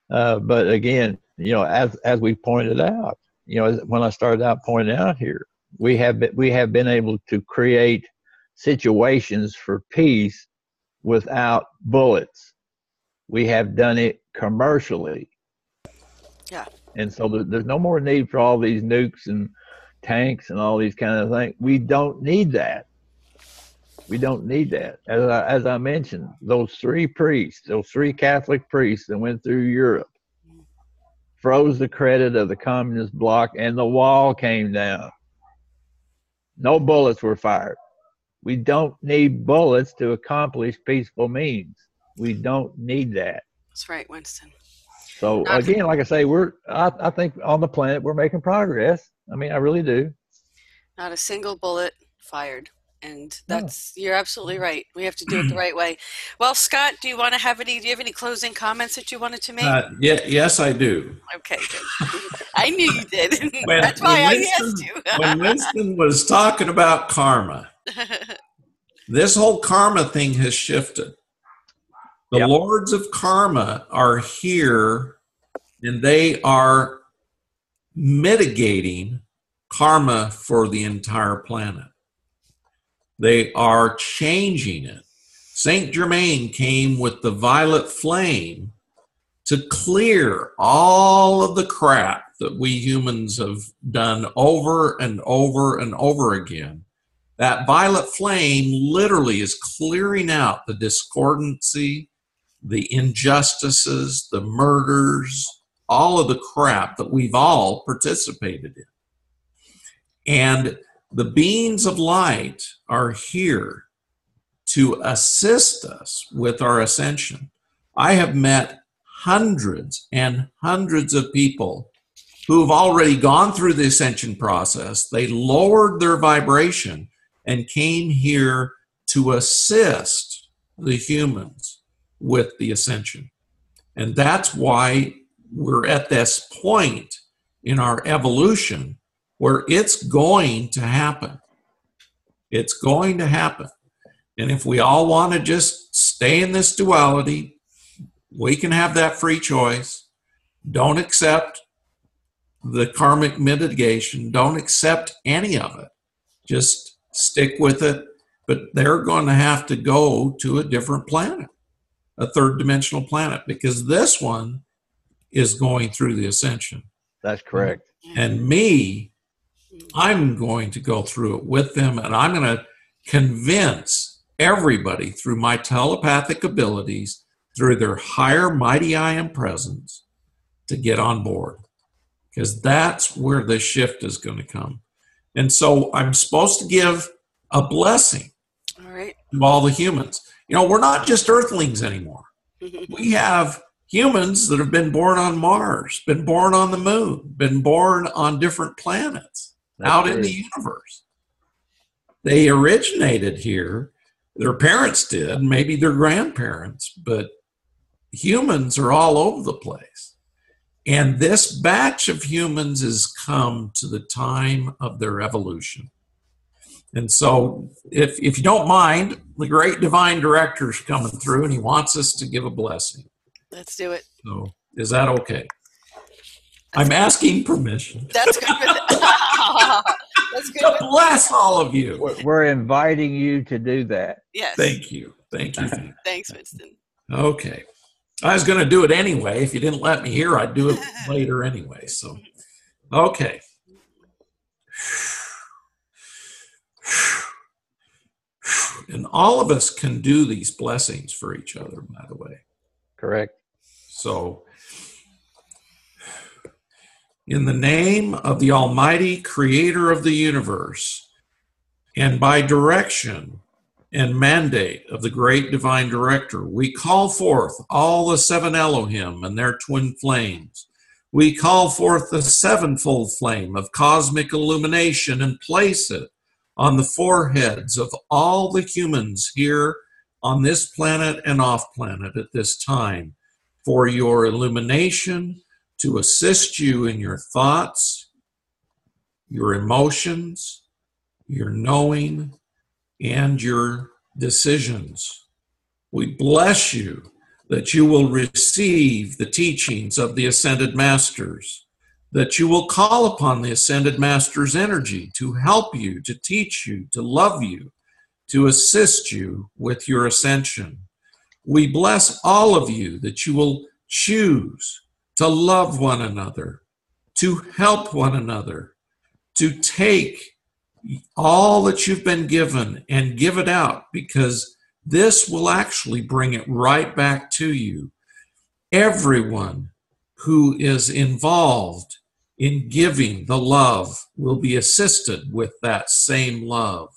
But again, as we pointed out, when I started out pointing out here, we have been able to create situations for peace without bullets. We have done it commercially. Yeah. And so there's no more need for all these nukes and tanks and all these kind of things. We don't need that. We don't need that. As I mentioned, those three Catholic priests that went through Europe froze the credit of the communist bloc, and the wall came down. No bullets were fired. We don't need bullets to accomplish peaceful means. We don't need that. That's right, Winston. So again, like I say, I think on the planet we're making progress. I mean, I really do. Not a single bullet fired. And you're absolutely right. We have to do it the right way. Well, Scott, do you have any closing comments that you wanted to make? Yes, I do. Okay, good. I knew you did. That's why I asked you. When Winston was talking about karma, this whole karma thing has shifted. The lords of karma are here, and they are mitigating karma for the entire planet. They are changing it. Saint Germain came with the violet flame to clear all of the crap that we humans have done over and over and over again. That violet flame literally is clearing out the discordancy, the injustices, the murders, all of the crap that we've all participated in. And the beings of light are here to assist us with our ascension. I have met hundreds and hundreds of people who have already gone through the ascension process. They lowered their vibration and came here to assist the humans with the ascension. And that's why we're at this point in our evolution where it's going to happen. It's going to happen. And if we all want to just stay in this duality, we can have that free choice. Don't accept the karmic mitigation. Don't accept any of it. Just stick with it. But they're going to have to go to a different planet, a third dimensional planet, because this one is going through the ascension. That's correct. And I'm going to go through it with them, and I'm going to convince everybody through my telepathic abilities, through their higher mighty I am presence, to get on board, because that's where the shift is going to come. And so I'm supposed to give a blessing to all the humans. We're not just earthlings anymore. We have humans that have been born on Mars, been born on the moon, been born on different planets out in the universe. They originated here. Their parents did, maybe their grandparents, but humans are all over the place. And this batch of humans has come to the time of their evolution. And so, if you don't mind, the great divine director is coming through and he wants us to give a blessing. Let's do it. So, is that okay? I'm asking permission. That's good. That's good. To bless all of you. We're inviting you to do that. Yes. Thank you. Thank you. Thanks, Winston. Okay. I was going to do it anyway. If you didn't let me here, I'd do it later anyway. So, okay. And all of us can do these blessings for each other, by the way. Correct. So, in the name of the Almighty Creator of the universe, and by direction and mandate of the great divine director, we call forth all the seven Elohim and their twin flames. We call forth the sevenfold flame of cosmic illumination and place it on the foreheads of all the humans here on this planet and off planet at this time for your illumination, to assist you in your thoughts, your emotions, your knowing, and your decisions. We bless you that you will receive the teachings of the Ascended Masters, that you will call upon the Ascended Masters' energy to help you, to teach you, to love you, to assist you with your ascension. We bless all of you that you will choose to love one another, to help one another, to take all that you've been given and give it out, because this will actually bring it right back to you. Everyone who is involved in giving the love will be assisted with that same love,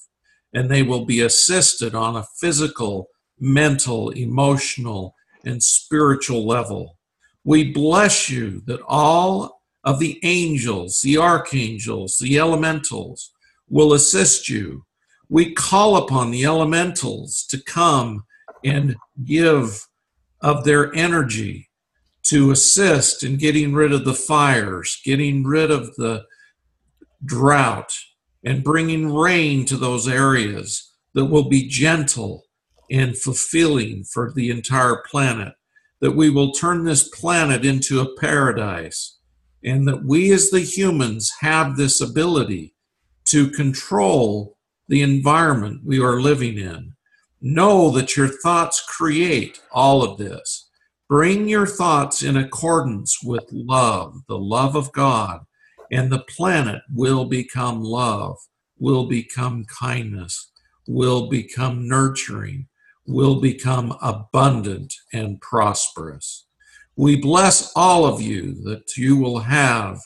and they will be assisted on a physical, mental, emotional, and spiritual level. We bless you that all of the angels, the archangels, the elementals will assist you. We call upon the elementals to come and give of their energy to assist in getting rid of the fires, getting rid of the drought, and bringing rain to those areas that will be gentle and fulfilling for the entire planet, that we will turn this planet into a paradise, and that we as the humans have this ability to control the environment we are living in. Know that your thoughts create all of this. Bring your thoughts in accordance with love, the love of God, and the planet will become love, will become kindness, will become nurturing, will become abundant and prosperous. We bless all of you that you will have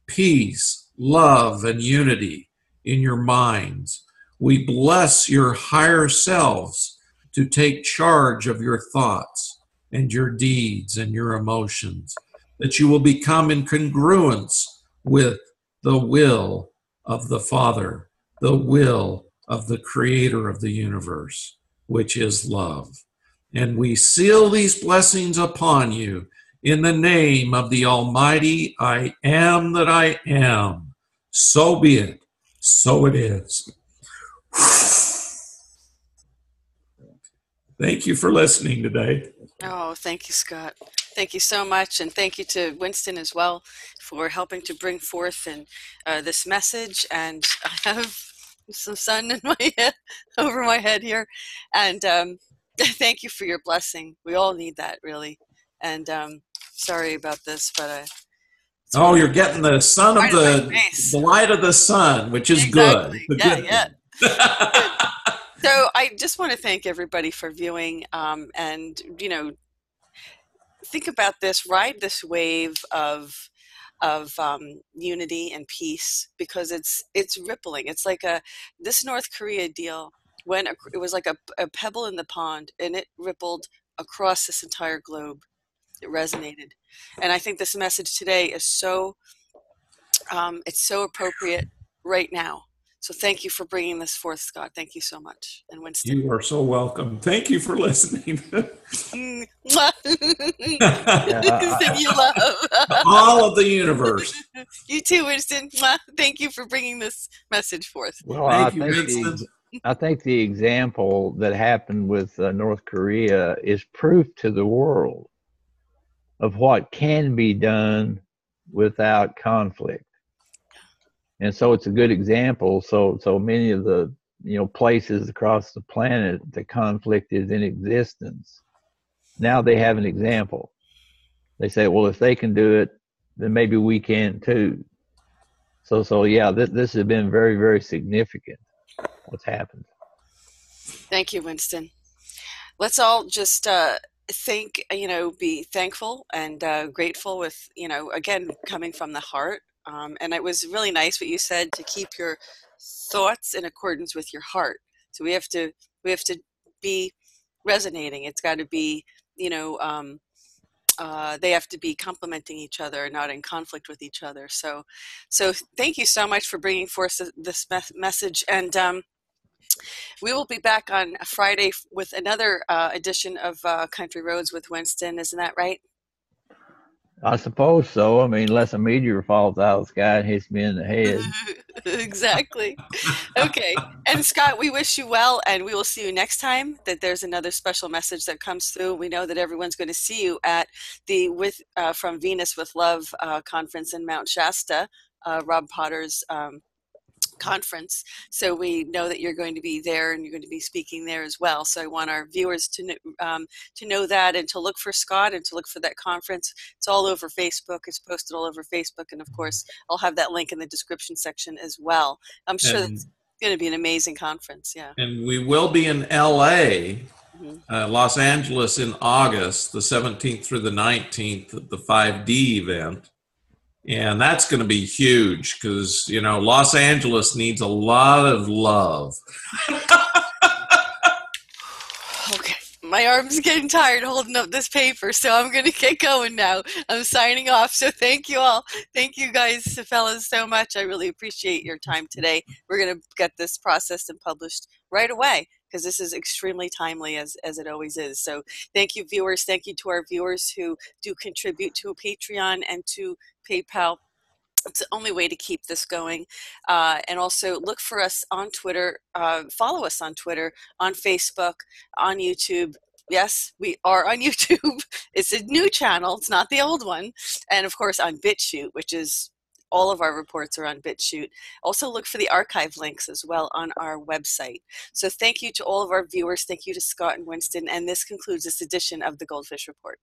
peace, love, and unity in your minds. We bless your higher selves to take charge of your thoughts and your deeds and your emotions, that you will become in congruence with the will of the Father, the will of the Creator of the universe, which is love. And we seal these blessings upon you in the name of the Almighty I Am that I Am. So be it. So it is. Thank you for listening today. Oh, thank you, Scott. Thank you so much. And thank you to Winston as well for helping to bring forth this message. And I have some sun in my head, over my head here. And thank you for your blessing. We all need that, really. And sorry about this, but oh, you're getting the sun of the light of the sun, which is exactly. Good. Yeah. So I just want to thank everybody for viewing, and think about this, ride this wave of unity and peace, because it's rippling. It's like this North Korea deal, when it was like a pebble in the pond, and it rippled across this entire globe. It resonated, and I think this message today is so it's so appropriate right now. So thank you for bringing this forth, Scott. Thank you so much. And Winston. You are so welcome. Thank you for listening. Send you love. All of the universe. You too, Winston. Thank you for bringing this message forth. Well, Thank you, Winston. I think the example that happened with North Korea is proof to the world of what can be done without conflict. And so it's a good example. So many of the places across the planet the conflict is in existence. Now they have an example. They say, well, if they can do it, then maybe we can too. So yeah, this has been very, very significant, what's happened. Thank you, Winston. Let's all just be thankful and grateful with, again, coming from the heart. And it was really nice what you said, to keep your thoughts in accordance with your heart. So we have to be resonating. It's got to be, they have to be complementing each other, not in conflict with each other. So thank you so much for bringing forth this message. And we will be back on Friday with another edition of Country Roads with Winston. Isn't that right? I suppose so. I mean, unless a meteor falls out of the sky and hits me in the head. Exactly. Okay. And Scott, we wish you well, and we will see you next time. That there's another special message that comes through. We know that everyone's going to see you at the From Venus with Love conference in Mount Shasta, Rob Potter's conference. So we know that you're going to be there, and you're going to be speaking there as well. So I want our viewers to know that, and to look for Scott, and to look for that conference. It's all over Facebook. It's posted all over Facebook, and of course I'll have that link in the description section as well. I'm sure that's going to be an amazing conference. Yeah. And we will be in LA, Los Angeles, in August, the 17th through the 19th, at the 5D event. And that's going to be huge because, Los Angeles needs a lot of love. Okay. My arm's getting tired holding up this paper, so I'm going to get going now. I'm signing off. So thank you all. Thank you guys, fellas, so much. I really appreciate your time today. We're going to get this processed and published right away, because this is extremely timely, as it always is. So thank you, viewers. Thank you to our viewers who do contribute to Patreon and to PayPal. It's the only way to keep this going. And also look for us on Twitter. Follow us on Twitter, on Facebook, on YouTube. Yes, we are on YouTube. It's a new channel. It's not the old one. And of course on BitChute, which is all of our reports are on BitChute. Also look for the archive links as well on our website. So thank you to all of our viewers. Thank you to Scott and Winston. And this concludes this edition of the GoldFish Report.